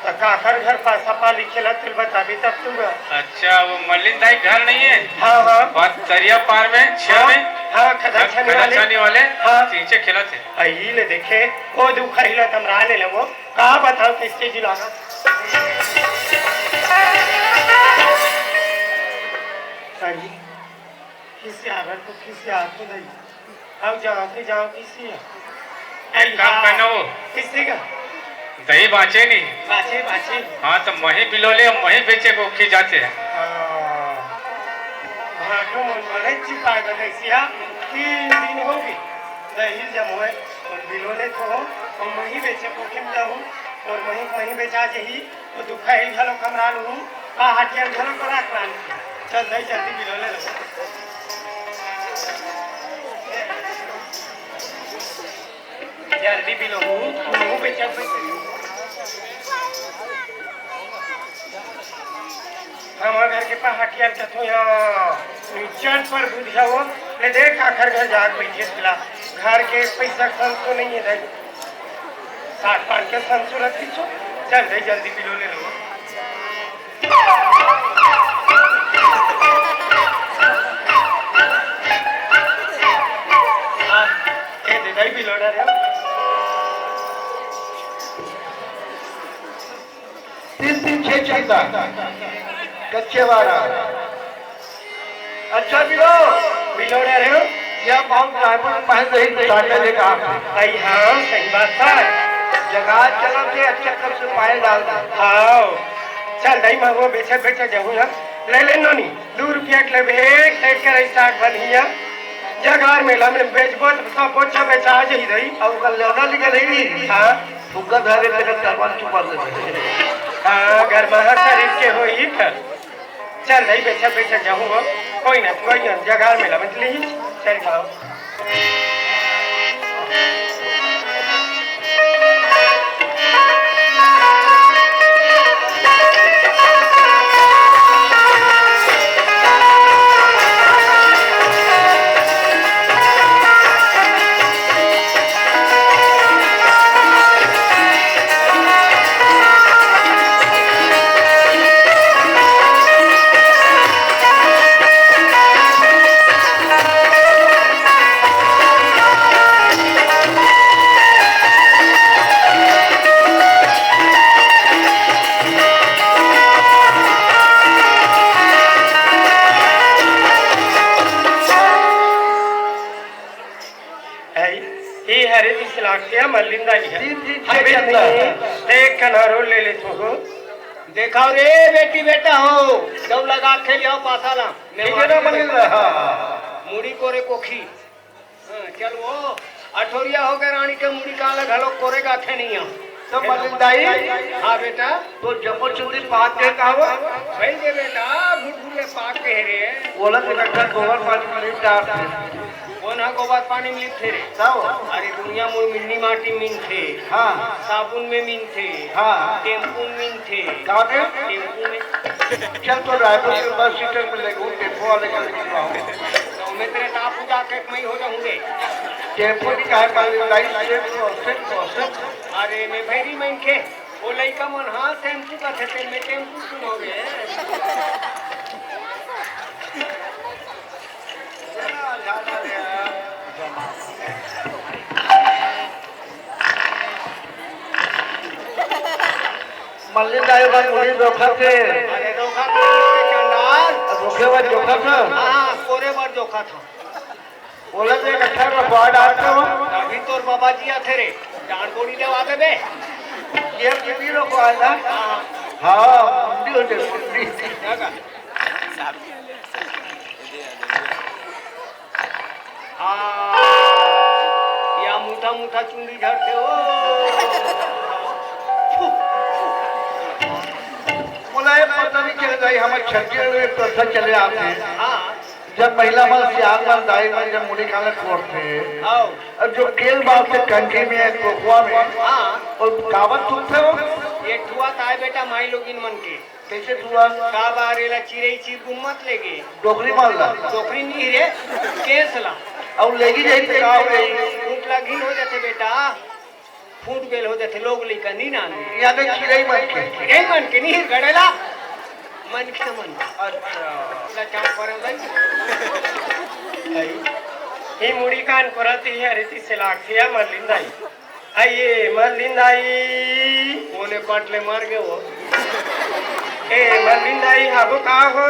तो काकर घर पासा पाली खेला तिल बताबी तब तुगा अच्छा वो मल्लिन दाई घर नहीं है हाँ हाँ बात तरिया पार में 6 में हाँ खदा छानी वाले हाँ हाँ। नीचे खेला थे आई ले देखे वो दुखा हिला तमरा ले ले वो कहा बताओ किससे जिला किससे आगर तो किससे आते नहीं अब जाओ किसी एक काम करना वो किससे का दही बाँचे नहीं। बाछी बाछी हाँ तो मही बिलोले मही बेचे को खी जाते हैं। भाटो मन बड़े चिपा गए सिया 3 दिन हो गए दही जमोए और बिलोले तो और मही बेचे को किम जाऊं और मही बेचा जही तो दुखाई झलो कमरान हूं का हटिया झलो करा क्रान चल दही जल्दी बिलोले लो जल्दी बिलो हूं बेचा हमारे घर के पास हटिया तो यहाँ नीचन पर बुझा हो ले देख आखिर घर जाग बैठे खिला घर के पैसा खर्च तो नहीं है 7-5 के संसो रखी छो चल दे जल्दी बिलो ले लो ये दे दही बिलो डा रे 3-3-6 चलता कच्चे वाला अच्छा बिलो बिलोड़ा रहे हो या बहुत ड्राइवर पहन रही साटे लेगा आई हाँ सही बात है जगह चला के अच्छा कर से पाए डाल दे हाँ चल दही मैं वो बेचे बेचे जाऊँ ना ले ले नोनी 2 रुपया के ले एक साइड के रही साग बनिया जगार मेला में बेचबो तो सब पोछा बेचा आ जाई रही अब कल लेना निकल ही हाँ फुग्गा धारे तेरे करवान छुपा दे हाँ घर में हर शरीर के हो ही कर चल नहीं बेचा बेचा जाऊँगा कोई ना जगार मेला में चली चल जाओ मल्लिंदा देख कनारो ले ले तो देखा रे बेटी बेटा हो जब लगा खेल आओ पासाला मुड़ी कोरे कोखी चल वो अठोरिया हो गए रानी के मुड़ी का अलग हलो कोरे का थे नहीं हो तो मलिंदाई हाँ बेटा तो जम्मू चुंदी पाक के कहा भाई दे बेटा भूले पाक के रे बोला तो कट्ठा गोबर पानी में डाल वो ना गोबर पानी में थे रे अरे दुनिया में मिन्नी माटी मिन थे हाँ साबुन में मिन थे हाँ टेम्पू मिन थे कहाँ पे टेम्पू में चल तो रायपुर के बस सीटर में लेगू टेम्पो वाले का लेकर आऊँ तो मैं तेरे नाप पूजा के मैं हो जाऊंगे टेम्पो की कहा मलिंदाई अरे मैं भैरी मैं के वो लड़का मन हाँ टेम्पू का थे मैं टेम्पू सुनोगे मलिंदाई बार मुड़ी धोखा थे अरे धोखा था चंडाल धोखे बार धोखा था हाँ कोरे बार धोखा था बोला तो इकट्ठा रखवा डालते हो अभी तोर बाबा जी आते रे जान गोड़ी ले आते बे ये कितनी रखवा है ना हाँ मुंडी होते मुंडी हाँ या मुठा मुठा चुंडी झड़ते हो बोला ये पता नहीं चल रही हमारे छत्तीसगढ़ में प्रथा चले आते हैं हाँ जब महिला मन सियार मन दाई मन जब मुड़ी काले छोड़ते आओ अब जो केल बाप से कंठी में कोकुआ में हाँ और कावत तुमसे हो ये ठुआ ताए बेटा माई लोगिन मन के कैसे हुआ का बारेला चिड़ई चीर गुम्मत लेगे डोकरी मार ला डोकरी नहीं रे केसला और लेगी जाई तो का हो गई फूट लगी हो जाते बेटा फूट गेल हो जाते लोग लेका नहीं नान या तो चिड़ई मन के चिड़ई मन के नहीं गड़ेला मन के मन अच्छा ला काम करे ही मुड़ी कान करती है रीति से लाखिया मलिंदाई आइए मलिंदाई ओने पटले मार गए वो ए मलिंदाई हाबो का हो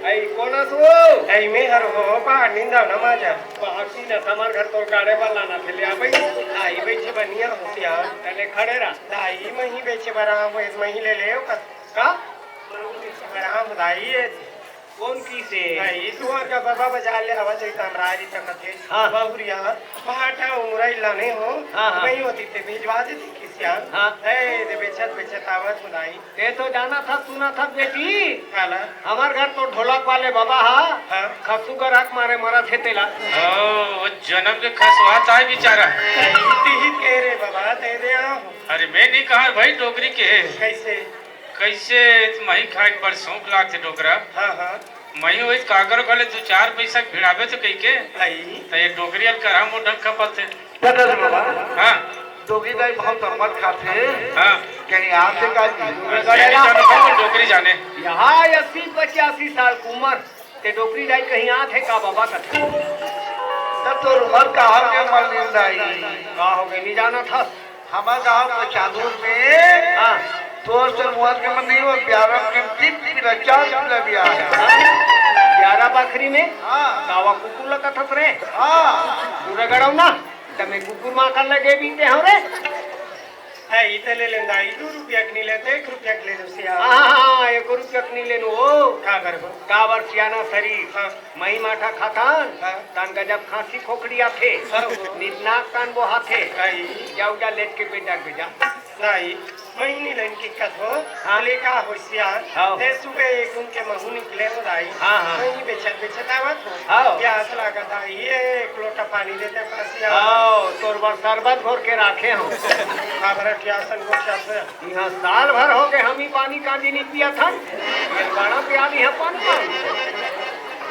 आई कोना सो आई में हर हो पा निंदा न माजा बाकी न तमार घर तो काड़े वाला ना थे ले आ भाई आई बेचे बनिया होशियार तले खड़े रहा दाई मही बेचे बरा हम इस मही ले ले का बरा हम दाई है कौन की से आई तू का बाबा बजा ले हवा जई तमरारी तक थे हाँ। बाबुरिया पहाटा उमरा लाने हो हाँ, हाँ। नहीं होती ते भिजवा देती किसियान हाँ। ए दे बेचत आवत मुदाई ते तो जाना था सुना था बेटी काला हमार घर तो ढोलक वाले बाबा हा हाँ। खसू का रख मारे मरा थे तेला ओ जन्म के खसवात आए बेचारा। ही कह रे बाबा दे दे आओ अरे मैं नहीं कहा भाई डोगरी के कैसे कैसे मही खाए पर शौक लाग थे डोगरा हाँ हाँ मही वही कागर गले तू 4 पैसा भिड़ावे तो कही के आई तो ये डोगरी अल करा मोटन खपल थे। दादा बाबा हाँ डोगी दाई बहुत अमर खाते हाँ कहीं आप से का डोगरी जाने यहाँ 80-85 साल की उम्र ते डोकरी दाई कहीं आ थे का बाबा का तब तो उमर का हाल के मलिन दाई का हो गए नहीं जाना था हमारे गाँव के चादूर में हाँ तोर से मुआद के मन नहीं हो 11 के 3 पिला 4 पिला भी आया 11 बकरी में हाँ कावा कुकुर लगा था रे हाँ पूरा गड़ाऊ ना तमे कुकुर मां कर लगे बीते हो रे आई ते ले लेंदा आई 2 रुपया के नहीं लेते 1 रुपया के ले दो सिया हाँ 1 रुपया नहीं लेनो ओ का करबो कावर सियाना शरीर हाँ। मही माठा खातान हाँ। तान गजब खांसी खोखड़ी आथे हाँ। नितनाक कान वो हाथे आई जाऊजा लेट के बेटा भेजा नहीं महीने लाइन की कथ हो हाँ। लेका होशियार हाँ। ते सुबह एक उनके महू निकले हो दाई हाँ, हाँ। मही बेचत आवत हो हाँ। प्यास लगा दाई ये 1 लोटा पानी देते पास या आओ तोर बार शरबत घोर के राखे हो खबर प्यासन को क्या से यहाँ साल भर हो गए हम ही पानी का नहीं पिया था ये बड़ा प्याली है पानी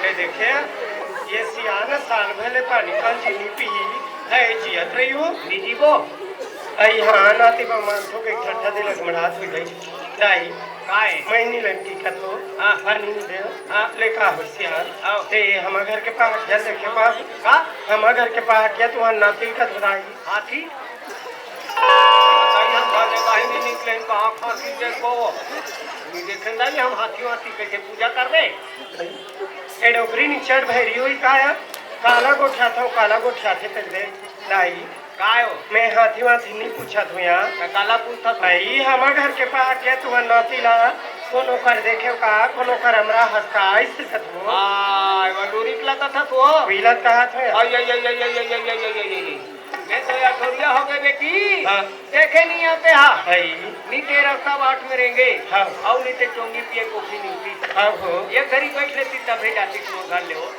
ले देखे ये सियाना साल भले पानी का चीनी पी है जियत रही हो निजी वो आई हाँ नाती बा मान तो के ठट्ठा दे लग मड़ात हो गई दाई काय महीने लाइन की कथ हो हाँ। पानी दे हाँ। लेका होशियार आओ। ते हमारे घर के पास जल देखे पास का हमारे घर के पास क्या तुम्हारा नाती का धुलाई हाथी बताइए हम भागे बाही नहीं निकले कहाँ फांसी देखो नहीं देखें दाई हम हाथी वाथी कैसे पूजा कर दे ए डोकरी निचड़ भैरी हुई काया काला गोठा था काला गोठा थे पहले लाई काय हो मैं हाथी वाथी नहीं पूछा तू यहाँ काला पूछता भाई हमारे घर के पास क्या तुम्हारा नाती ला कोनो कर देखे का कोनो कर हमरा हंसता ऐसे कथ हो हाँ वंडूरी के लगा था तो पीला कहा था आई आई आई आई आई आई आई आई आई आई मैं तो यार ठोरिया हो गए बेटी हाँ। देखे नहीं आते हाँ भाई नीचे रास्ता बाट में रहेंगे हाँ। और नीचे चोंगी पिए कॉफी नहीं पी हाँ हो ये घरी बैठ लेती तब जाती तुम घर ले हो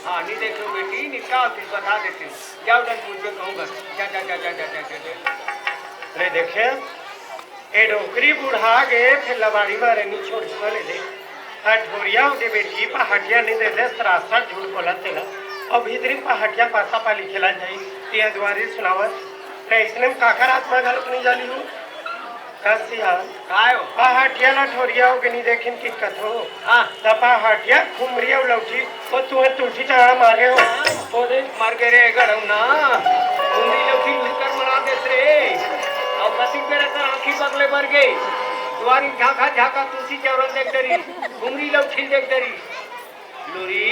हाँ नहीं देख लो बेटी निका फिर बता देती हूँ जाओ डन पूछ के कहूँगा जा जा जा जा जा जा जा ले देखे ए डोकरी बुढ़ा गए फिर लबाड़ी मारे नहीं छोड़ छोड़ ले दे ठोरिया दे बेटी पहाटिया नहीं दे दे सरासर झूठ बोला तेला और भीतरी पहाटिया पासा पाली खेला जाई तिया द्वारी सुनावत रे इसने काकर आत्मा घर नहीं जाली हूँ कसिया काय हो पहाटिया ला ठोरिया हो नहीं देख की कथो हाँ तपा हटिया घुमरिया लौटी वो तुम्हें तुलसी चढ़ा मारे हो तो देख मार के रे गड़म ना उंगली लौकी मिलकर मना देत रे और कसी पे रखकर आँखी बगले भर गई द्वारी झाका झाका तुलसी चौरन देख डरी घुमरी लौकी देख डरी लोरी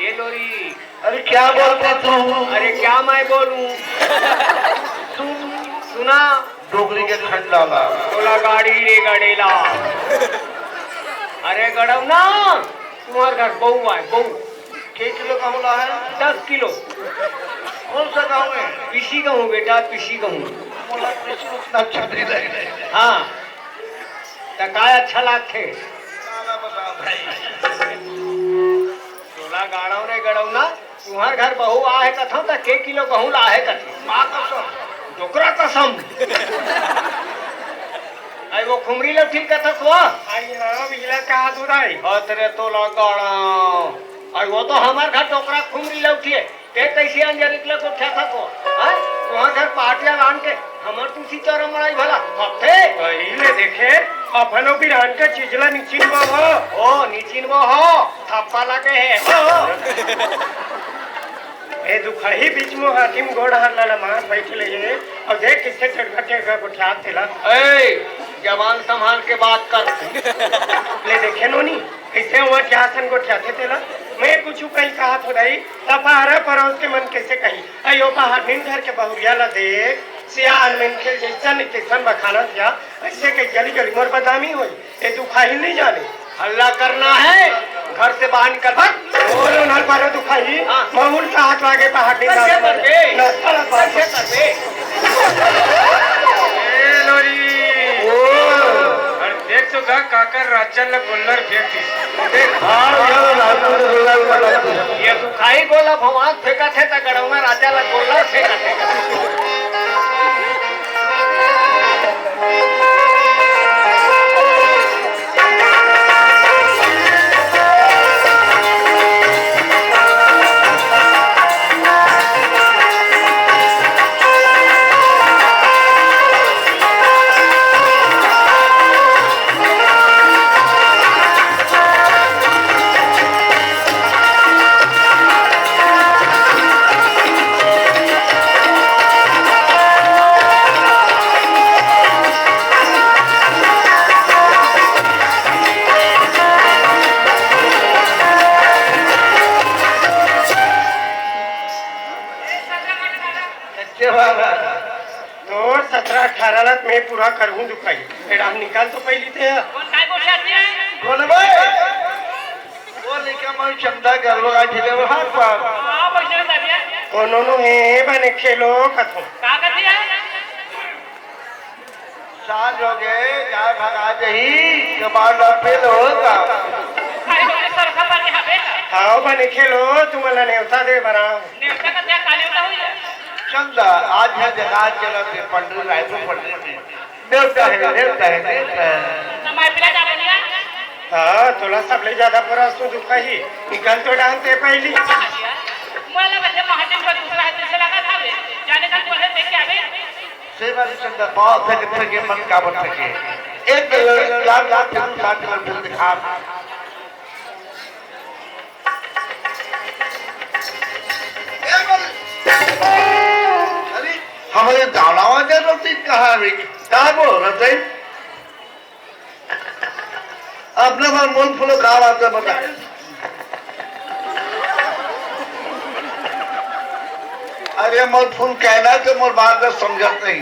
ये लोरी अरे क्या बोलते तू अरे क्या मैं बोलूं सुना डोगरी के खंडाला तोला गाड़ी रे गड़ेला अरे गड़म ना तुम्हारे घर बहू आए बहू के किलो का होला है 10 किलो कौन सा गाँव है पिसी कहूँ बेटा पिसी कहूँ मोला कृष्ण उतना अच्छा नहीं लगे हाँ तो काय अच्छा लागते काला बता भाई तोला गाड़व रे गड़व ना तुम्हार घर बहू आहे कथा तो के किलो गहूँ लाहे कथे माँ कसम डोकरा कसम आई वो खुमरी लठी कथा तो आई हाँ बिजला कहा दूध आई अतरे तोला गाड़व आई वो तो हमार घर डोकरा खुमरी लठी है ते कैसे अंजर निकले को क्या था तो हाँ तुम्हार घर पाटिया लान के हमार तुलसी चौरा मड़ाई भला हफ्ते पहले देखे अपनो बिरान का चिजला नीचे में हो ओ नीचिन वो हो थप्पा लगे है हो ए दुखही बीच में हाथीम गोड़ हल्ला मार बैठ ले ये और देख किससे चढ़के का उठा तेला ए जवान संभाल के बात कर ले देखे नोनी कैसे वो जासन को ठ्याथे तेला मैं कुछ कहीं कहा तो नहीं तपारा परोस के मन कैसे कहीं अयो बाहर नींद घर के बहुरिया ला देख सियान में के जैसन कैसन बखाना दिया ऐसे के गली गली मोर बदनामी हुई ये तू खाई नहीं जाने हल्ला करना है घर से बाहर निकल भाग। बोलो ना पारो तू खाई मामूल का हाथ लागे बाहर नहीं कैसे जाने करके? ना साला बात कैसे करके? ए लोरी और देख तो गा काकर राचल ल गोल्लर फेंक दिस देख ये तू खाई गोला भवान फेंका थे त गड़ौना राजा ला गोला फेंका थे। तो 17-18 लाख मैं पूरा करूँ दुखाई एडा निकाल तो पहली थे कौन काय बोल रहे हैं बोले भाई वो लेके मैं चंदा गरबा का जिले में हाथ पार हां बच्चे दाबिया कोनो नो है बने खेलो कथो का करती है साँझ हो गए जाए भगा जही कबाड़ ला पेल होगा खाली बोले सरखा पानी हबे आओ बने खेलो तुम्हाला नेवता दे बनाओ नेवता का त्या काले होता हुई चंदा आज है जगह चला पे पंडित रायपुर पंडित में देवता है समय पिला जा बनिया हाँ थोड़ा सब ले ज्यादा परस तो दुखाई निकल तो डालते पहली मला बच्चे महाजन का दूसरा हाथ से लगा था जाने का बोले देख के आवे सेवा चंदा बहुत है कि मन का बन सके एक लाख फिल्म 60 फिल्म दिखा हमारे दालावा जरूरत कहा है कहा बोल रहे अपने बार मन फुलो कहा बात है बता अरे मोर फूल कहना तो मोर बात का समझत नहीं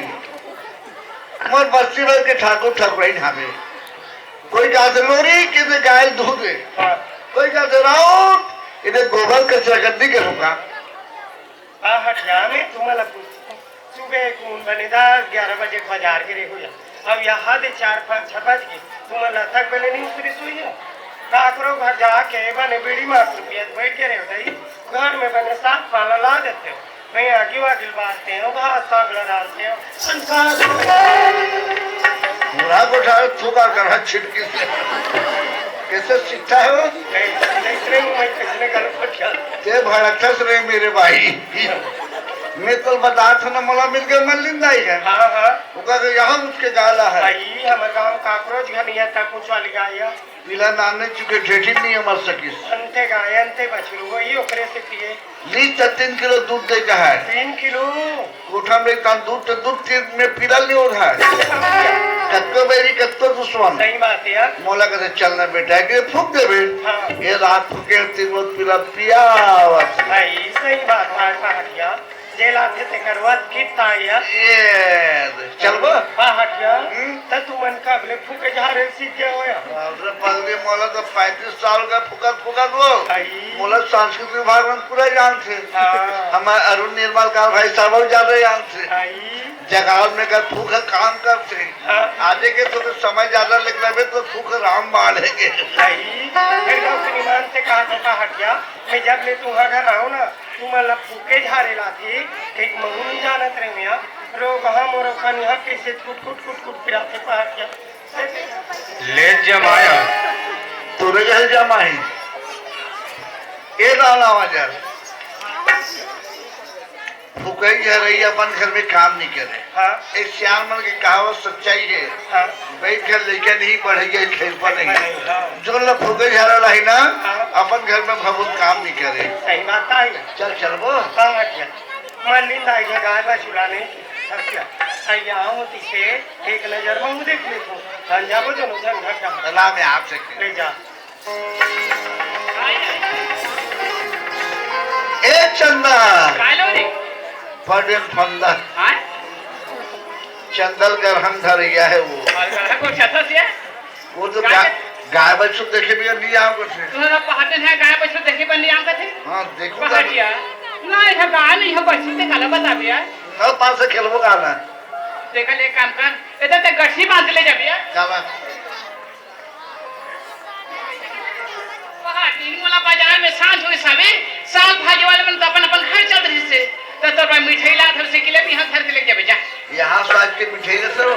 मोर बस्ती भर के ठाकुर ठकुराई ढाबे कोई कहते लोरी किसे गाय दूध दे कोई कहते राउत इन्हें गोबर कचरा गद्दी के रुका हटिया में तुम्हाला सुबह कौन बनेदार 11 बजे बाजार गिरे हो जा अब यहाँ दे 4-5 बज गए तुम्हाला तक पहले नहीं उतरी सुई है काकरो घर जाके बने बीड़ी मार रुपया बैठ के रहे हो घर में बने साथ पाला ला देते हो मैं आगे वागिल बांधते हो घास सागला डालते हो पूरा कोठा थूका कर छिटकी से कैसे सीखता है वो मैं किसने गलत पटिया ते भड़कस रे मेरे भाई मैं तो बता था ना मला मिल गया मन लिंदा ही है हाँ हाँ वो कहा यहाँ उसके गाला है भाई हमारे गांव काकरोच घर नहीं था कुछ वाली गाय पीला नाने चुके ठेठी नहीं मर सकी अंते गाय अंते बछड़ू वही ओकरे से पिए ली 3 किलो दूध दे का है 3 किलो कोठा में का दूध में पीला नहीं हो रहा है कत्तो बेरी कत्तो दुश्मन सही बात है यार मोला कहते चलना बेटा के फूक दे बे हाँ। ये रात फूके 3 रोज पीला पिया भाई सही बात हटिया जेला थे करवा कितना यार ये चल बो हाँ हटिया तो तू मन का अगले फूके जा रहे सीख गया हो यार अरे पगली मोला तो 35 साल का फुका वो भाई मोला सांस्कृतिक विभाग में पूरा जान थे हाँ। हमारे अरुण निर्मल का भाई साहब ज्यादा जान थे भाई जगाव में का फूक काम करते हाँ। आजे के तो समय ज्यादा लग रहा है तो फूक राम बाढ़ेगे भाई फिर गाँव के निमान से कहा हट गया मैं जब ले तुम्हारा घर आओ ना तुम्हाला फूके झारे लाती एक महू नहीं जानत रहे मियाँ रोग हम और खान यहाँ कैसे कुट पिराते पहाड़ क्या ले जमाया तोरे घर जमा ही ये डाला वजह फुकई है रही अपन घर में काम नहीं करे हाँ एक श्याम मन की कहावत सच्चाई है हाँ बैठ घर लेके नहीं बढ़ेगा खेल पर नहीं हाँ। जो लोग फुकई झारा रही ना हाँ। अपन घर में भगवत काम नहीं करे सही बात आई चल चल वो हाँ हटिया मन नींद आई है गाय बा चुलाने क्या होती से एक नजर में देख ले तू जाबो जो नजर घर जा तला में आप से ले जा ए चंदा काय लो रे फटेल फंदा हां चंदल गरहम धर गया है वो और घर को छत से वो तो गाय बच्चों देखे भी नहीं आओ कुछ तोरा पहाड़न है गाय बच्चों देखे बन लिया कथे हाँ देखो पहाड़िया ना है गाय नहीं है बच्ची ते काला बता बिया ना पास से खेलबो गाना देखा ले काम कर इधर ते गठरी बांध ले जाबिया चला पहाड़ी मोला बाजार में सांझ हुई सवे साल भाजी वाले मन तो अपन अपन घर चल रही से तो मिठाई ला थर से किले भी हाथ धर के ले जाबे जा यहाँ स्वाद के मिठाई है सर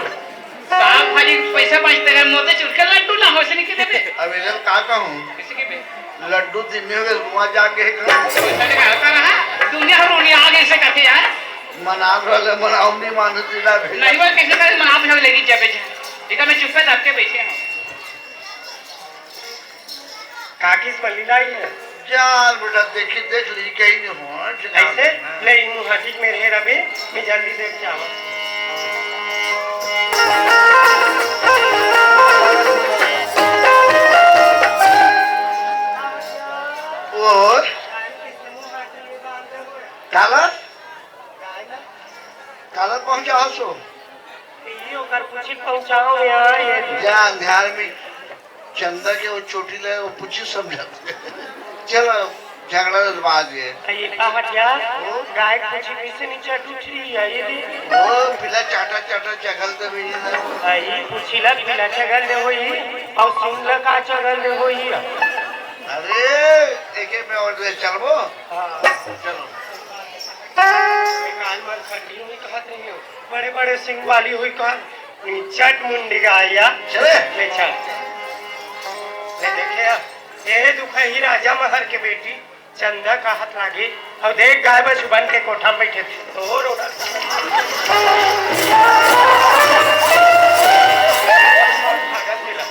साल भाजी पैसा बचते हैं मोते चुटके लड्डू ना हो से नहीं के देबे अब इधर का कहूँ किसी के बे लड्डू दिन में वहाँ जाके पैसा लगा होता रहा दुनिया रोनी आगे से कहते यार मना रहे मनाओ नहीं मानो जिला नहीं वो कैसे करे मना भी लेगी जाबे जा ठीक है मैं चुप पे दब के बैठे हूं काकिस मल्लीलाई है चाल बेटा देखी देख ली कहीं नहीं हो ऐसे ले इनु हटिक में रहे रबे मैं जल्दी देख जावा और काला काला पहुंचा हसो ये ओकर पूछी पहुंचाओ यार ये ध्यान ध्यान में चंदा के वो चोटी ले वो पूछी समझा चलो झगड़ा बाज है ये पहाड़िया गाय पूछी कैसे नीचे टूटी है ये दे वो पिला चाटा चाटा चगल दे भी ना आई पूछीला पिला चगल दे होई और सुनला का चगल दे होई अरे एके में और दे चलबो चलो काल मार खड़ी हुई कहत नहीं हो बड़े बड़े सिंह वाली हुई कह चट मुंडी गाया चले ले चल ले देखे ये दुख ही राजा महर के बेटी चंदा का हाथ लागे और देख गाय बच बन के कोठा में बैठे थे तो रोड़ा भागत मिला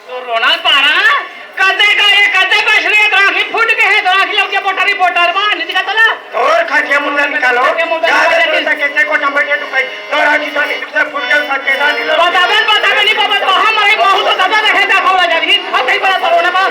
तो रोना पारा कदे का ये कदे बछड़े राखी फूट के है राखी लोग के पोटरी पोटर बा नहीं दिखा तला और खटिया मुंडा निकालो गाय बच बन के कोठा में बैठे दुखाई तो राखी तो नहीं से फूट के सकेला निलो बतावे नहीं बाबा तो हमारे बहुत तो दादा रहे दा खवला जाबी हाथ ही बड़ा तरोना बा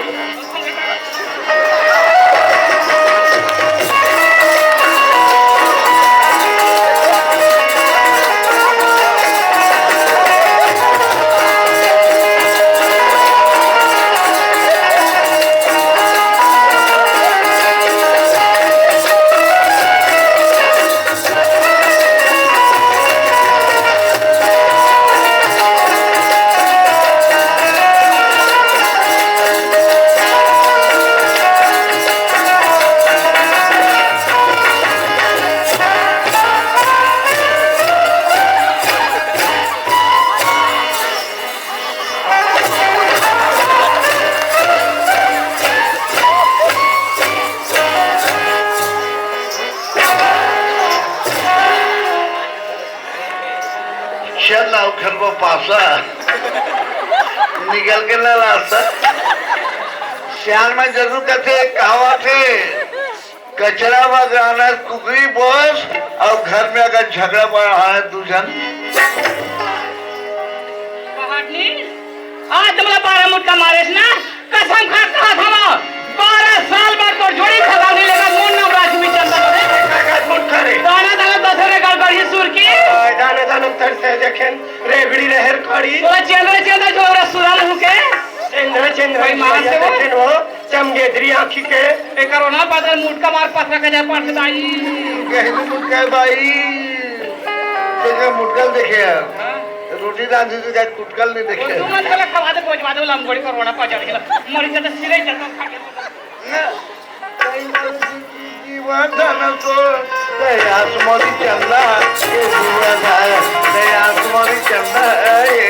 चल आओ घर को पासा निकल के ना रास्ता सियाल में जरूर कहते कहावा थे कचरा बगाना कुकरी बॉस और घर में अगर झगड़ा पड़ रहा है दूजन पहाड़नी आज तुमला 12 मुट्ठा मारेस ना कसम खाता था 12 साल बाद तो जोड़ी खड़ा नहीं लेगा मुन ना राज में चलता करे कागज मुठ करे दाना दाना दसरे गड़गड़ी सुर की दाने दाने तर से देखें रेगड़ी रहर खड़ी तो चंद्र जो रसुराल हुके चंद्र भाई मार से वो? देखें वो चमगेदरी आंखी के ए कोरोना बदल मुट का मार पत्थर का जा पड़ताई कहने मुटका भाई देखा मुटकल देखे यार रोटी रांधी से जाए कुटकल नहीं देखे तू मन कला खवा दे पहुंचवा दे लंगोड़ी कोरोना पहुंचा देला मरी से तो सिरे चलता खा के कई जीवन धन तो दयास मोरी चंदा ये जीवन है दयास मोरी चंदा ये